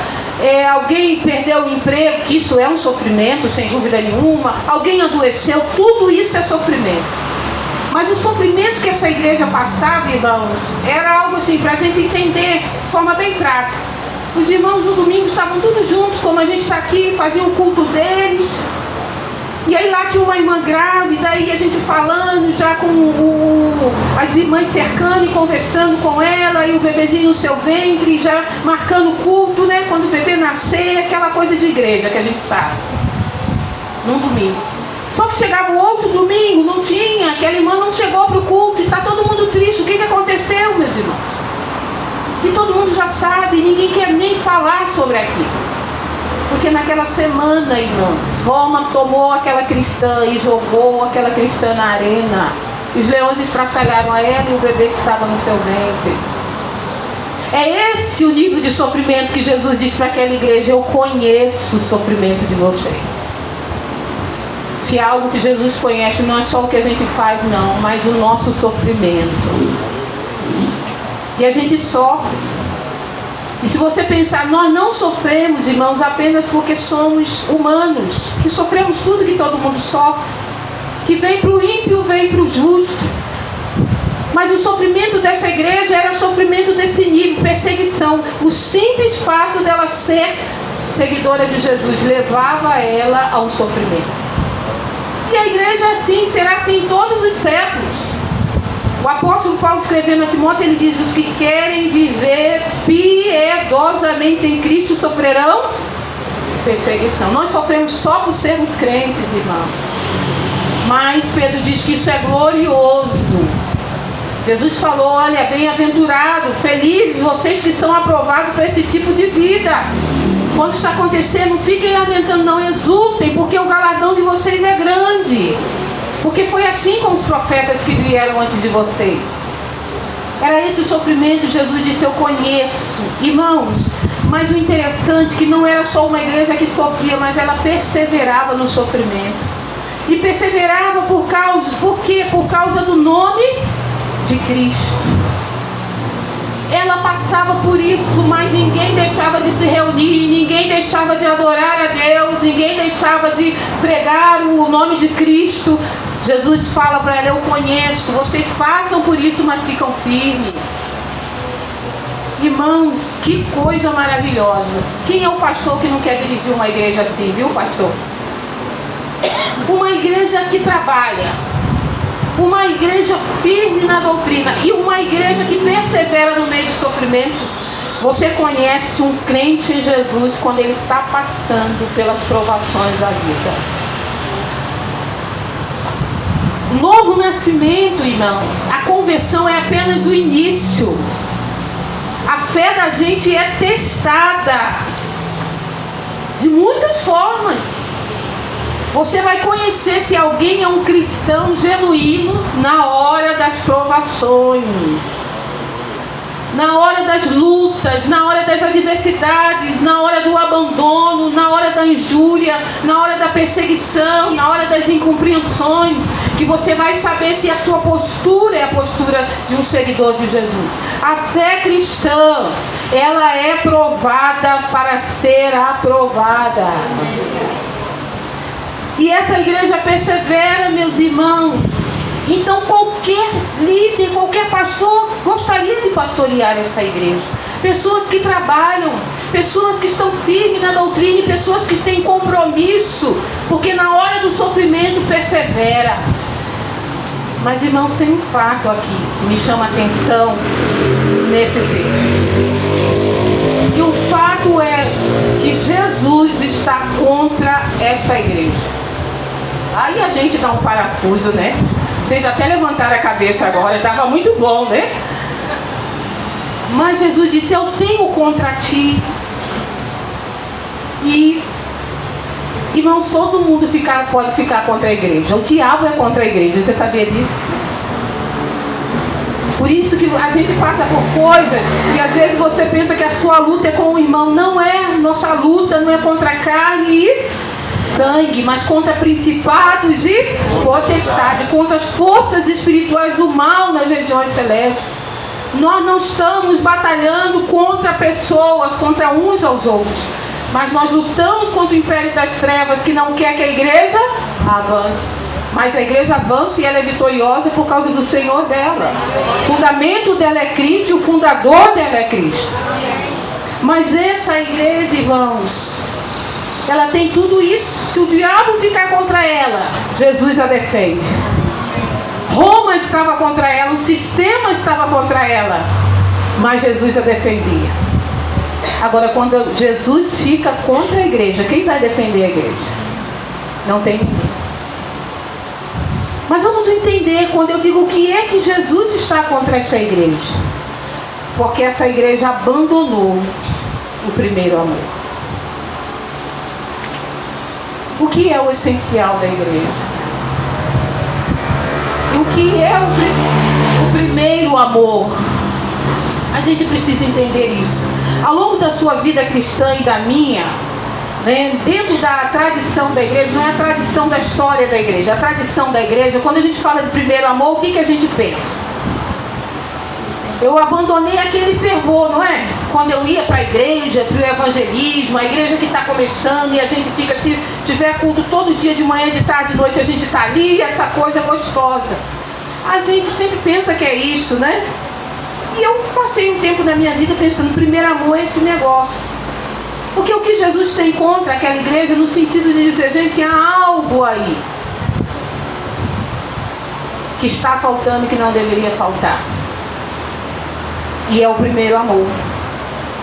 alguém perdeu o emprego, que isso é um sofrimento, sem dúvida nenhuma, alguém adoeceu, tudo isso é sofrimento. Mas o sofrimento que essa igreja passava, irmãos, era algo assim, para a gente entender de forma bem prática. Os irmãos no domingo estavam todos juntos, como a gente está aqui, faziam o culto deles. E aí lá tinha uma irmã grávida, aí a gente falando já com as irmãs cercando e conversando com ela, e o bebezinho no seu ventre, já marcando o culto, né? Quando o bebê nascer, aquela coisa de igreja que a gente sabe. Num domingo. Só que chegava o outro domingo, não tinha, aquela irmã não chegou para o culto, e está todo mundo triste. O que aconteceu, meus irmãos? E todo mundo já sabe, ninguém quer nem falar sobre aquilo. Porque naquela semana, irmão, Roma tomou aquela cristã e jogou aquela cristã na arena. Os leões estraçalharam ela e o bebê que estava no seu ventre. É esse o nível de sofrimento que Jesus disse para aquela igreja, eu conheço o sofrimento de vocês. Se é algo que Jesus conhece, não é só o que a gente faz, não, mas o nosso sofrimento. E a gente sofre. E se você pensar, nós não sofremos, irmãos, apenas porque somos humanos, que sofremos tudo que todo mundo sofre, que vem para o ímpio, vem para o justo. Mas o sofrimento dessa igreja era sofrimento desse nível, perseguição. O simples fato dela ser seguidora de Jesus levava ela ao sofrimento. E a igreja é assim, será assim em todos os séculos. O apóstolo Paulo, escrevendo a Timóteo, ele diz, os que querem viver piedosamente em Cristo sofrerão perseguição. Nós sofremos só por sermos crentes, irmãos. Mas Pedro diz que isso é glorioso. Jesus falou, olha, bem-aventurado, felizes vocês que são aprovados para esse tipo de vida. Quando isso acontecer, não fiquem lamentando, não, exultem, porque o galardão de vocês é grande. Porque foi assim com os profetas que vieram antes de vocês. Era esse sofrimento. Jesus disse: eu conheço. Irmãos, mas o interessante é que não era só uma igreja que sofria, mas ela perseverava no sofrimento. E perseverava por quê? Por causa do nome de Cristo. Ela passava por isso, mas ninguém deixava de se reunir, ninguém deixava de adorar a Deus, ninguém deixava de pregar o nome de Cristo. Jesus fala para ela: eu conheço, vocês passam por isso, mas ficam firmes. Irmãos, que coisa maravilhosa. Quem é o pastor que não quer dirigir uma igreja assim, viu, pastor? Uma igreja que trabalha, uma igreja firme na doutrina e uma igreja que persevera no meio do sofrimento. Você conhece um crente em Jesus quando ele está passando pelas provações da vida. O novo nascimento, irmãos, a conversão é apenas o início. A fé da gente é testada de muitas formas. Você vai conhecer se alguém é um cristão genuíno na hora das provações, na hora das lutas, na hora das adversidades, na hora do abandono, na hora da injúria, na hora da perseguição, na hora das incompreensões, que você vai saber se a sua postura é a postura de um seguidor de Jesus. A fé cristã, ela é provada para ser aprovada. E essa igreja persevera, meus irmãos. Então qualquer líder, qualquer pastor gostaria de pastorear esta igreja. Pessoas que trabalham, pessoas que estão firmes na doutrina e pessoas que têm compromisso, porque na hora do sofrimento persevera. Mas, irmãos, tem um fato aqui que me chama a atenção nesse texto. E o fato é que Jesus está contra esta igreja. Aí a gente dá um parafuso, né? Vocês até levantaram a cabeça agora, estava muito bom, né? Mas Jesus disse: eu tenho contra ti. E, irmãos, todo mundo pode ficar contra a igreja. O diabo é contra a igreja, você sabia disso? Por isso que a gente passa por coisas e às vezes você pensa que a sua luta é com o irmão. Não é, nossa luta não é contra a carne e sangue, mas contra principados e potestades, contra as forças espirituais do mal nas regiões celestes. Nós não estamos batalhando contra pessoas, contra uns aos outros, mas nós lutamos contra o império das trevas, que não quer que a igreja avance. Mas a igreja avança e ela é vitoriosa por causa do Senhor dela. O fundamento dela é Cristo e o fundador dela é Cristo. Mas essa igreja, irmãos, ela tem tudo isso. Se o diabo ficar contra ela, Jesus a defende. Roma estava contra ela, o sistema estava contra ela, mas Jesus a defendia. Agora, quando Jesus fica contra a igreja, quem vai defender a igreja? Não tem ninguém. Mas vamos entender quando eu digo o que é que Jesus está contra essa igreja. Porque essa igreja abandonou o primeiro amor. O que é o essencial da igreja? E o que é o primeiro amor? A gente precisa entender isso. Ao longo da sua vida cristã e da minha, né, dentro da tradição da igreja, não é a tradição da história da igreja, a tradição da igreja, quando a gente fala de primeiro amor, o que a gente pensa? Eu abandonei aquele fervor, não é? Quando eu ia para a igreja, para o evangelismo, a igreja que está começando e a gente fica, se tiver culto todo dia, de manhã, de tarde, de noite, a gente está ali, essa coisa gostosa. A gente sempre pensa que é isso, né? E eu passei um tempo na minha vida pensando, primeiro amor é esse negócio. Porque o que Jesus tem contra aquela igreja, no sentido de dizer, gente, há algo aí que está faltando, que não deveria faltar. E é o primeiro amor.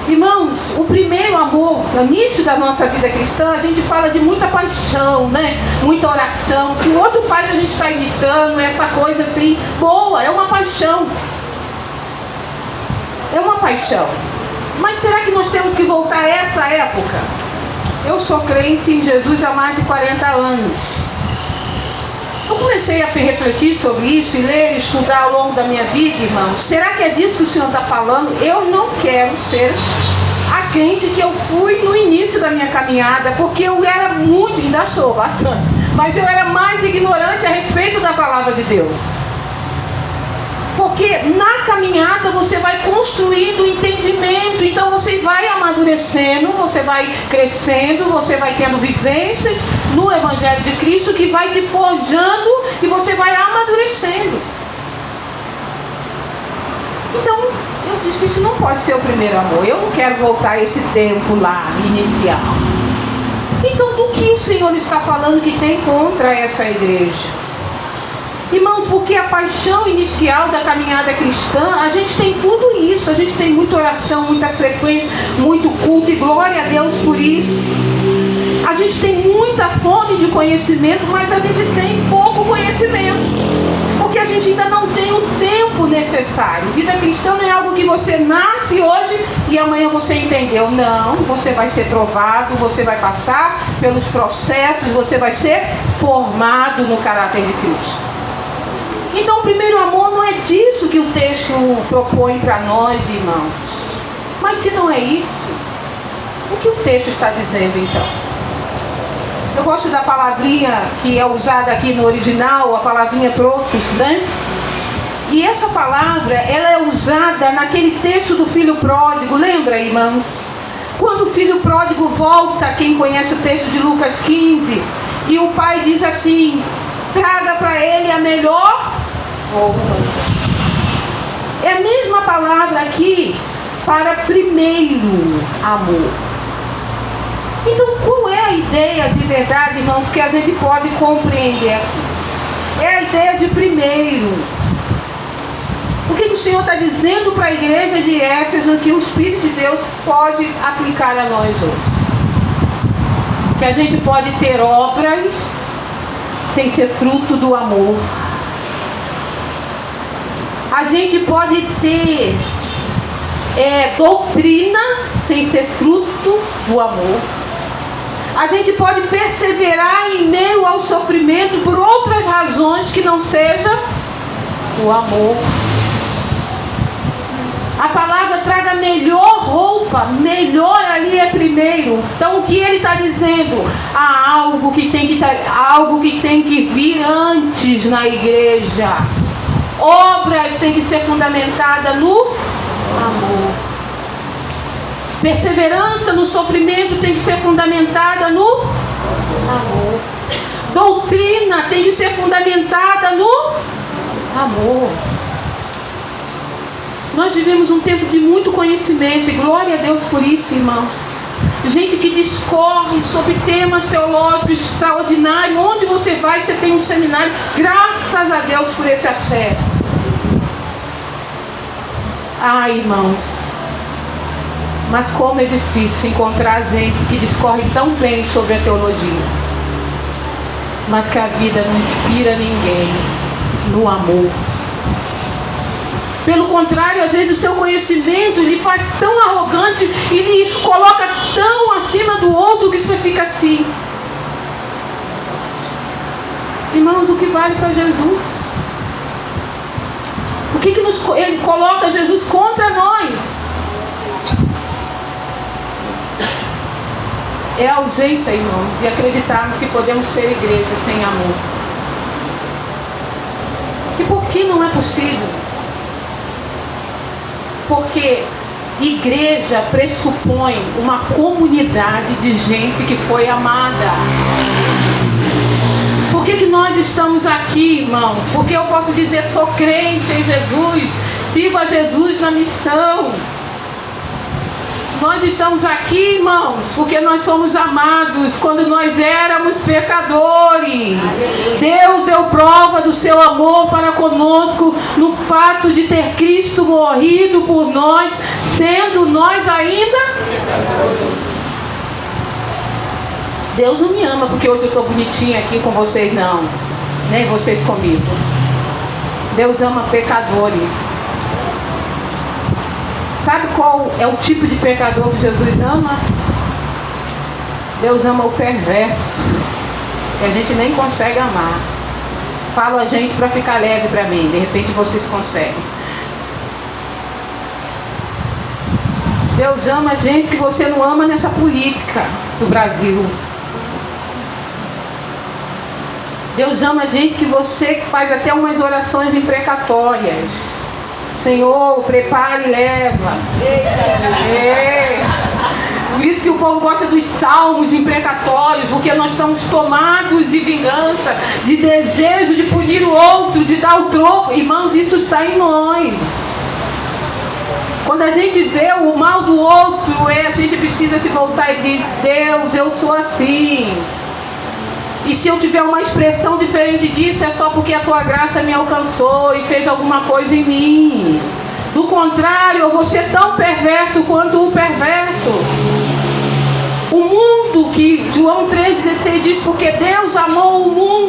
Irmãos, o primeiro amor, no início da nossa vida cristã, a gente fala de muita paixão, né? Muita oração. O que o outro faz, a gente está imitando, essa coisa assim, boa, é uma paixão. É uma paixão. Mas será que nós temos que voltar a essa época? Eu sou crente em Jesus há mais de 40 anos. Eu comecei a refletir sobre isso e ler e estudar ao longo da minha vida, irmãos. Será que é disso que o Senhor está falando? Eu não quero ser a crente que eu fui no início da minha caminhada, porque eu era muito, ainda sou bastante, mas eu era mais ignorante a respeito da palavra de Deus. Porque na caminhada você vai construindo entendimento, então você vai amadurecendo, você vai crescendo, você vai tendo vivências no Evangelho de Cristo que vai te forjando e você vai amadurecendo. Então, eu disse, isso não pode ser o primeiro amor. Eu não quero voltar a esse tempo lá, inicial. Então, do que o Senhor está falando que tem contra essa igreja? Irmãos, porque a paixão inicial da caminhada cristã, a gente tem tudo isso. A gente tem muita oração, muita frequência, muito culto, e glória a Deus por isso. A gente tem muita fome de conhecimento, mas a gente tem pouco conhecimento. Porque a gente ainda não tem o tempo necessário. Vida cristã não é algo que você nasce hoje e amanhã você entendeu. Não, você vai ser provado, você vai passar pelos processos, você vai ser formado no caráter de Cristo. Então o primeiro amor não é disso que o texto propõe para nós, irmãos. Mas se não é isso, o que o texto está dizendo então? Eu gosto da palavrinha que é usada aqui no original, a palavrinha protos, né? E essa palavra, ela é usada naquele texto do filho pródigo, lembra, irmãos? Quando o filho pródigo volta, quem conhece o texto de Lucas 15, e o pai diz assim, traga para ele a melhor roupa. É a mesma palavra aqui para primeiro amor. Então, qual é a ideia de verdade, irmãos, que a gente pode compreender aqui? É a ideia de primeiro. O que o Senhor está dizendo para a igreja de Éfeso que o Espírito de Deus pode aplicar a nós hoje? Que a gente pode ter obras sem ser fruto do amor. A gente pode ter doutrina sem ser fruto do amor. A gente pode perseverar em meio ao sofrimento por outras razões que não seja o amor. A palavra traga melhor roupa, melhor ali é primeiro. Então o que ele está dizendo? Há algo que tem que vir antes na igreja. Obras têm que ser fundamentadas no amor. Perseverança no sofrimento tem que ser fundamentada no amor. Doutrina tem que ser fundamentada no amor. Nós vivemos um tempo de muito conhecimento e glória a Deus por isso, irmãos. Gente que discorre sobre temas teológicos extraordinários. Onde você vai, você tem um seminário. Graças a Deus por esse acesso. Ai, irmãos, mas como é difícil encontrar gente que discorre tão bem sobre a teologia, mas que a vida não inspira ninguém no amor. Pelo contrário, às vezes o seu conhecimento lhe faz tão arrogante e lhe coloca tão acima do outro que você fica assim. Irmãos, o que vale para Jesus? O que ele coloca Jesus contra nós? É a ausência, irmão, de acreditarmos que podemos ser igreja sem amor. E por que não é possível? Porque igreja pressupõe uma comunidade de gente que foi amada. Por que nós estamos aqui, irmãos? Porque eu posso dizer, sou crente em Jesus, sirvo a Jesus na missão. Nós estamos aqui, irmãos, porque nós somos amados quando nós éramos pecadores. Deus deu prova do seu amor para conosco no fato de ter Cristo morrido por nós, sendo nós ainda pecadores. Deus não me ama porque hoje eu estou bonitinha aqui com vocês, não. Nem vocês comigo. Deus ama pecadores. Sabe qual é o tipo de pecador que Jesus ama? Deus ama o perverso, que a gente nem consegue amar. falo a gente para ficar leve para mim, de repente vocês conseguem. Deus ama a gente que você não ama nessa política do Brasil. Deus ama a gente que você faz até umas orações imprecatórias. Senhor, prepara e leva. Por isso que o povo gosta dos salmos imprecatórios, porque nós estamos tomados de vingança, de desejo de punir o outro, de dar o troco. Irmãos, isso está em nós. Quando a gente vê o mal do outro, a gente precisa se voltar e dizer: Deus, eu sou assim. E se eu tiver uma expressão diferente disso, é só porque a tua graça me alcançou e fez alguma coisa em mim. Do contrário, eu vou ser tão perverso quanto o perverso. O mundo, que João 3,16 diz, porque Deus amou o mundo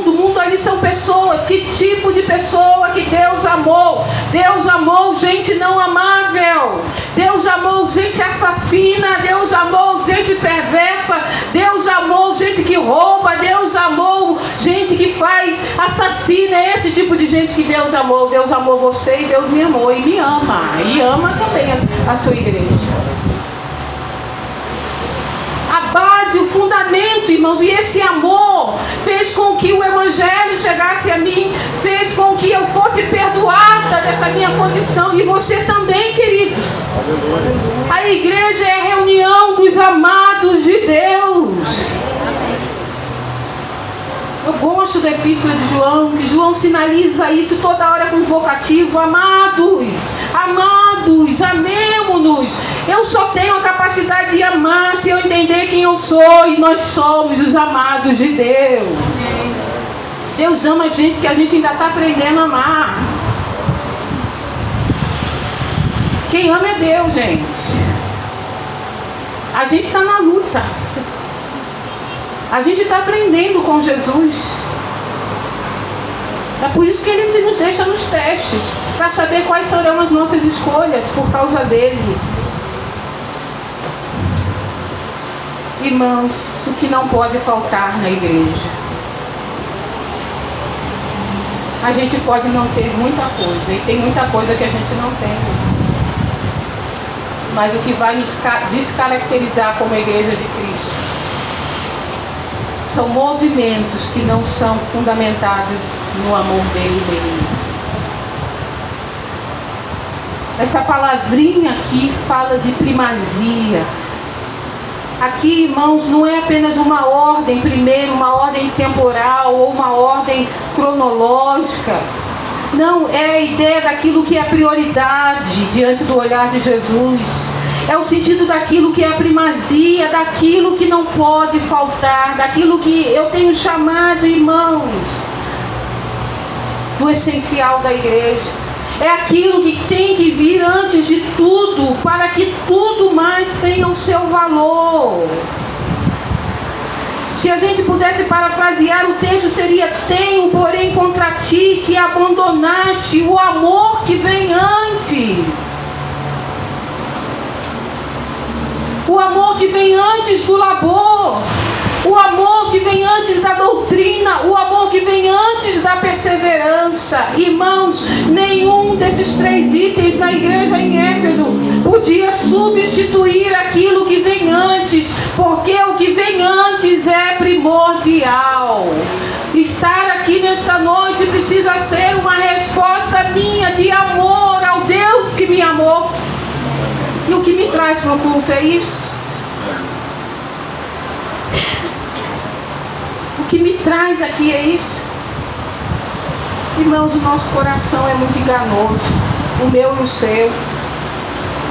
ali são pessoas. Que tipo de pessoa que Deus amou? Deus amou gente não amável. Deus amou gente assassina. Deus amou gente perversa. Deus amou gente que rouba. Deus amou gente que faz assassina. É esse tipo de gente que Deus amou. Deus amou você e Deus me amou e me ama. E ama também a sua igreja. A base, o fundamento, irmãos, e esse amor fez com que o Evangelho chegasse a mim, fez com que eu fosse perdoada dessa minha condição, e você também, queridos. A igreja é a reunião dos amados de Deus. Eu gosto da epístola de João, que João sinaliza isso toda hora com um vocativo: amados, amados, amemo-nos. Eu só tenho a capacidade de amar se eu entender quem eu sou, e nós somos os amados de Deus. Deus ama a gente que a gente ainda está aprendendo a amar. Quem ama é Deus, gente. A gente está na luta. A gente está aprendendo com Jesus. É por isso que Ele nos deixa nos testes, para saber quais serão as nossas escolhas por causa dEle. Irmãos, o que não pode faltar na igreja. A gente pode não ter muita coisa, e tem muita coisa que a gente não tem. Mas o que vai nos descaracterizar como igreja de Cristo são movimentos que não são fundamentados no amor dele mesmo. Essa palavrinha aqui fala de primazia. Aqui, irmãos, não é apenas uma ordem primeiro, uma ordem temporal ou uma ordem cronológica. Não, é a ideia daquilo que é prioridade diante do olhar de Jesus. É o sentido daquilo que é a primazia, daquilo que não pode faltar, daquilo que eu tenho chamado, irmãos, do essencial da igreja. É aquilo que tem que vir antes de tudo, para que tudo mais tenha o seu valor. Se a gente pudesse parafrasear o texto, seria: tenho, porém, contra ti que abandonaste o amor que vem antes. O amor que vem antes do labor, o amor que vem antes da doutrina, o amor que vem antes da perseverança. Irmãos, nenhum desses 3 itens na igreja em Éfeso podia substituir aquilo que vem antes, porque o que vem antes é primordial. Estar aqui nesta noite precisa ser uma resposta minha de amor ao Deus que me amou. E o que me traz para o culto é isso. O que me traz aqui é isso. Irmãos, o nosso coração é muito enganoso. O meu e o seu.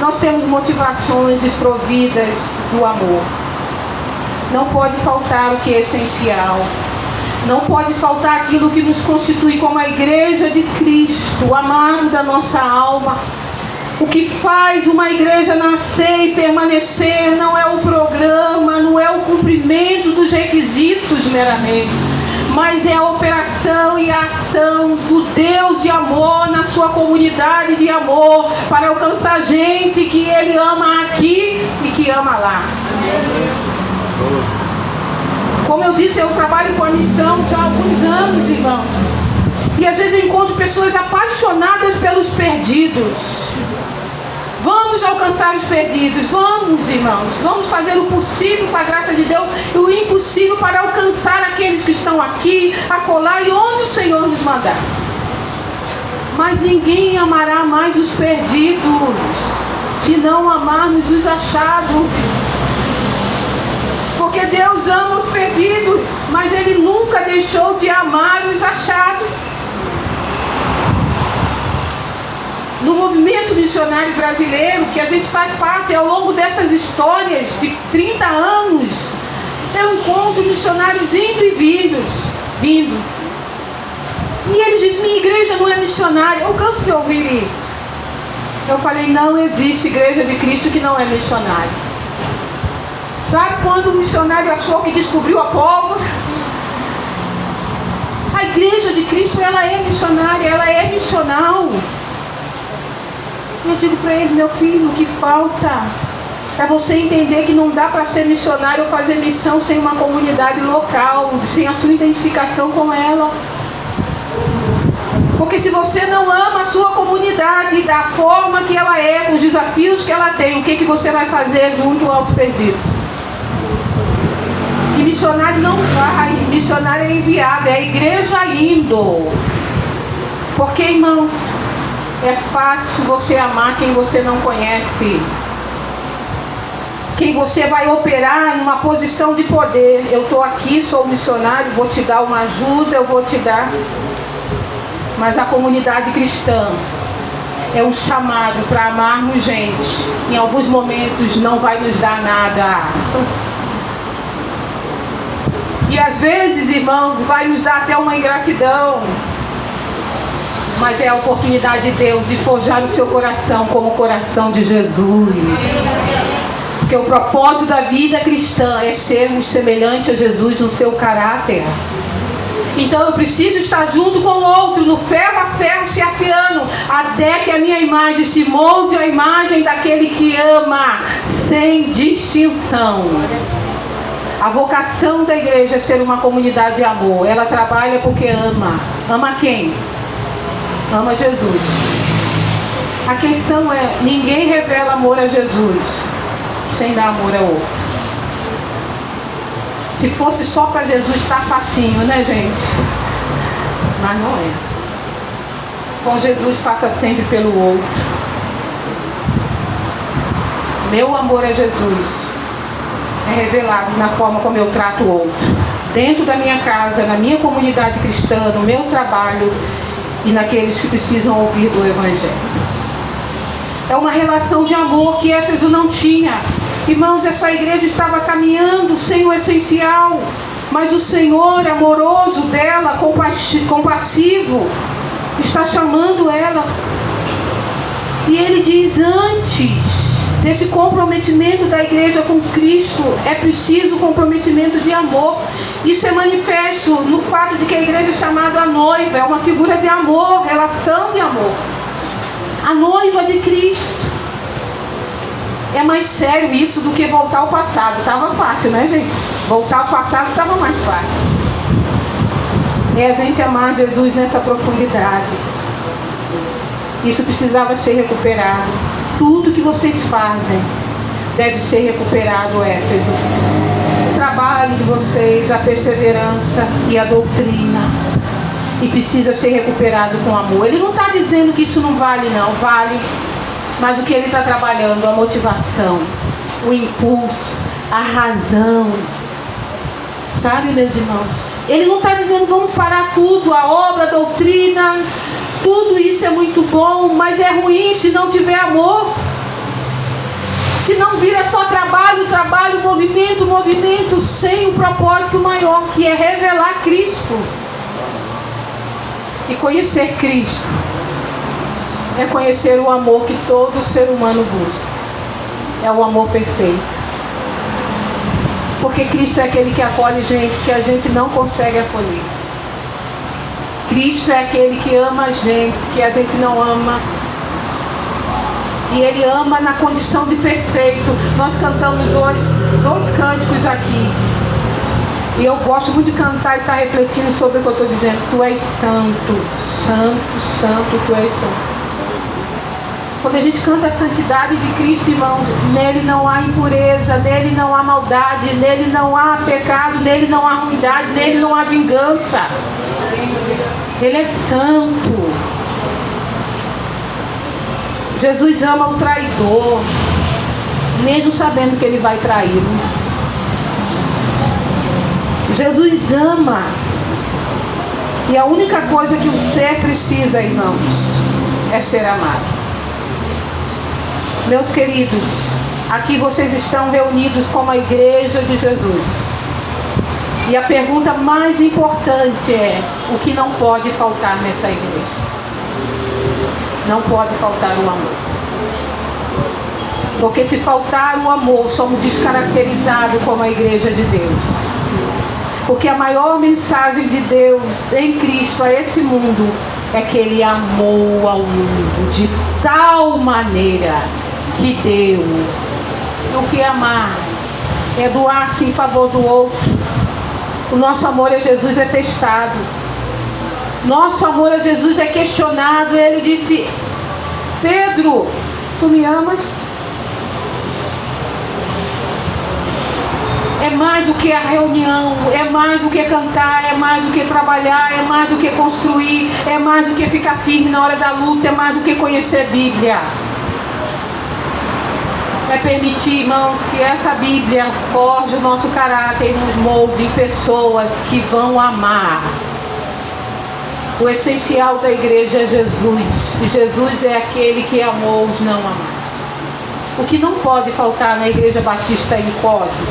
Nós temos motivações desprovidas do amor. Não pode faltar o que é essencial. Não pode faltar aquilo que nos constitui como a igreja de Cristo, o amado da nossa alma. O que faz uma igreja nascer e permanecer não é o programa, não é o cumprimento dos requisitos meramente, mas é a operação e a ação do Deus de amor na sua comunidade de amor, para alcançar gente que Ele ama aqui e que ama lá. Como eu disse, eu trabalho com a missão já há alguns anos, irmãos. E às vezes eu encontro pessoas apaixonadas pelos perdidos. Vamos alcançar os perdidos, vamos, irmãos, vamos fazer o possível com a graça de Deus e o impossível para alcançar aqueles que estão aqui, acolá e onde o Senhor nos mandar. Mas ninguém amará mais os perdidos, se não amarmos os achados. Porque Deus ama os perdidos, mas Ele nunca deixou de amar os achados. No movimento missionário brasileiro, que a gente faz parte ao longo dessas histórias de 30 anos, eu encontro missionários indo e vindo. E eles dizem, minha igreja não é missionária. Eu canso de ouvir isso. Eu falei, não existe igreja de Cristo que não é missionária. Sabe quando o missionário achou que descobriu a pólvora? A igreja de Cristo, ela é missionária, ela é missional. Eu digo para ele, meu filho, o que falta é você entender que não dá para ser missionário ou fazer missão sem uma comunidade local, sem a sua identificação com ela. Porque se você não ama a sua comunidade da forma que ela é, com os desafios que ela tem, o que você vai fazer junto aos perdidos? E missionário não vai, missionário é enviado, é a igreja indo. Porque, irmãos, é fácil você amar quem você não conhece. Quem você vai operar numa posição de poder. Eu estou aqui, sou missionário, vou te dar uma ajuda, eu vou te dar. Mas a comunidade cristã é um chamado para amarmos gente. Em alguns momentos não vai nos dar nada. E às vezes, irmãos, vai nos dar até uma ingratidão. Mas é a oportunidade de Deus de forjar o seu coração como o coração de Jesus. Porque o propósito da vida cristã é sermos semelhantes a Jesus no seu caráter. Então eu preciso estar junto com o outro, no ferro a ferro se afiando, até que a minha imagem se molde à imagem daquele que ama, sem distinção. A vocação da igreja é ser uma comunidade de amor. Ela trabalha porque ama. Ama quem? Ama Jesus. A questão é, ninguém revela amor a Jesus sem dar amor ao outro. Se fosse só para Jesus, está facinho, né, gente? Mas não é. Com Jesus passa sempre pelo outro. Meu amor a Jesus é revelado na forma como eu trato o outro. Dentro da minha casa, na minha comunidade cristã, no meu trabalho e naqueles que precisam ouvir do Evangelho. É uma relação de amor que Éfeso não tinha. Irmãos, essa igreja estava caminhando sem o essencial, mas o Senhor amoroso dela, compassivo, está chamando ela. E Ele diz, antes desse comprometimento da igreja com Cristo, é preciso comprometimento de amor. Isso é manifesto no fato de que a igreja é chamada a noiva, é uma figura de amor, relação de amor. A noiva de Cristo. É mais sério isso do que voltar ao passado. Estava fácil, né, gente? Voltar ao passado estava mais fácil. É a gente amar Jesus nessa profundidade. Isso precisava ser recuperado. Tudo que vocês fazem deve ser recuperado, Éfeso. O trabalho de vocês, a perseverança e a doutrina. E precisa ser recuperado com amor. Ele não está dizendo que isso não vale, não. Vale. Mas o que ele está trabalhando, a motivação, o impulso, a razão. Sabe, meus irmãos? Ele não está dizendo vamos parar tudo, a obra, a doutrina. Tudo isso é muito bom, mas é ruim se não tiver amor. Se não vira só trabalho, trabalho, movimento, movimento, sem um propósito maior, que é revelar Cristo. E conhecer Cristo é conhecer o amor que todo ser humano busca. É o amor perfeito. Porque Cristo é aquele que acolhe gente que a gente não consegue acolher. Cristo é aquele que ama a gente que a gente não ama. E Ele ama na condição de perfeito. Nós cantamos hoje 2 cânticos aqui. E eu gosto muito de cantar e estar refletindo sobre o que eu estou dizendo. Tu és santo, santo, santo, tu és santo. Quando a gente canta a santidade de Cristo, irmãos, nele não há impureza, nele não há maldade, nele não há pecado, nele não há ruindade, nele não há vingança. Ele é santo. Jesus ama o traidor, mesmo sabendo que ele vai traí-lo. Jesus ama. E a única coisa que o ser precisa, irmãos, é ser amado. Meus queridos, aqui vocês estão reunidos como a igreja de Jesus. E a pergunta mais importante é: o que não pode faltar nessa igreja? Não pode faltar o amor. Porque se faltar o amor, somos descaracterizados como a igreja de Deus. Porque a maior mensagem de Deus em Cristo a esse mundo é que Ele amou ao mundo de tal maneira que deu. O que é amar? É doar-se em favor do outro. O nosso amor a Jesus é testado. Nosso amor a Jesus é questionado. Ele disse: Pedro, tu me amas? É mais do que a reunião, é mais do que cantar, é mais do que trabalhar, é mais do que construir, é mais do que ficar firme na hora da luta, é mais do que conhecer a Bíblia. É permitir, irmãos, que essa Bíblia forge o nosso caráter e nos molde em pessoas que vão amar. O essencial da igreja é Jesus. E Jesus é aquele que amou os não amados. O que não pode faltar na Igreja Batista em Cosmos,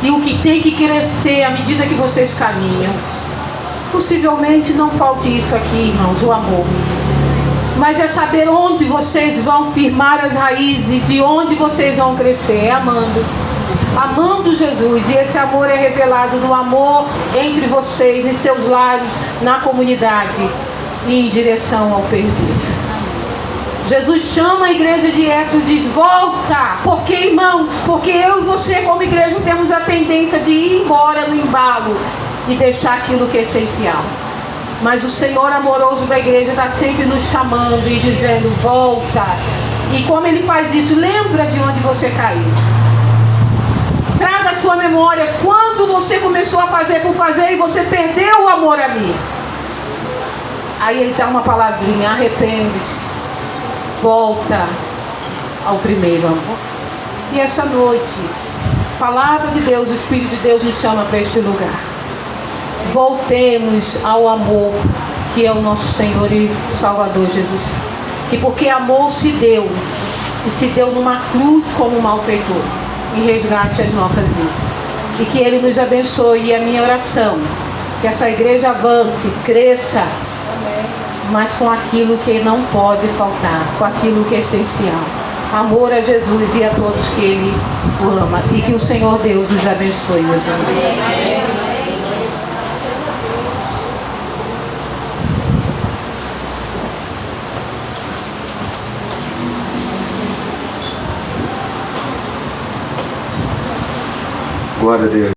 e o que tem que crescer à medida que vocês caminham, possivelmente não falte isso aqui, irmãos, o amor. Mas é saber onde vocês vão firmar as raízes e onde vocês vão crescer, amando. Amando Jesus. E esse amor é revelado no amor entre vocês, em seus lares, na comunidade e em direção ao perdido. Jesus chama a igreja de Éfeso e diz: volta. Por que, irmãos? Porque eu e você como igreja temos a tendência de ir embora no embalo e deixar aquilo que é essencial. Mas o Senhor amoroso da igreja está sempre nos chamando e dizendo: volta. E como Ele faz isso? Lembra de onde você caiu. Traga a sua memória quando você começou a fazer por fazer e você perdeu o amor a mim. Aí Ele dá uma palavrinha: arrepende-te. Volta ao primeiro amor. E essa noite, a palavra de Deus, o Espírito de Deus nos chama para este lugar. Voltemos ao amor que é o nosso Senhor e Salvador Jesus. Que porque amor se deu, e se deu numa cruz como um malfeitor, em resgate às nossas vidas. E que Ele nos abençoe. E a minha oração, que essa igreja avance, cresça, mas com aquilo que não pode faltar, com aquilo que é essencial. Amor a Jesus e a todos que Ele ama. E que o Senhor Deus os abençoe, meus amigos. Glória a Deus.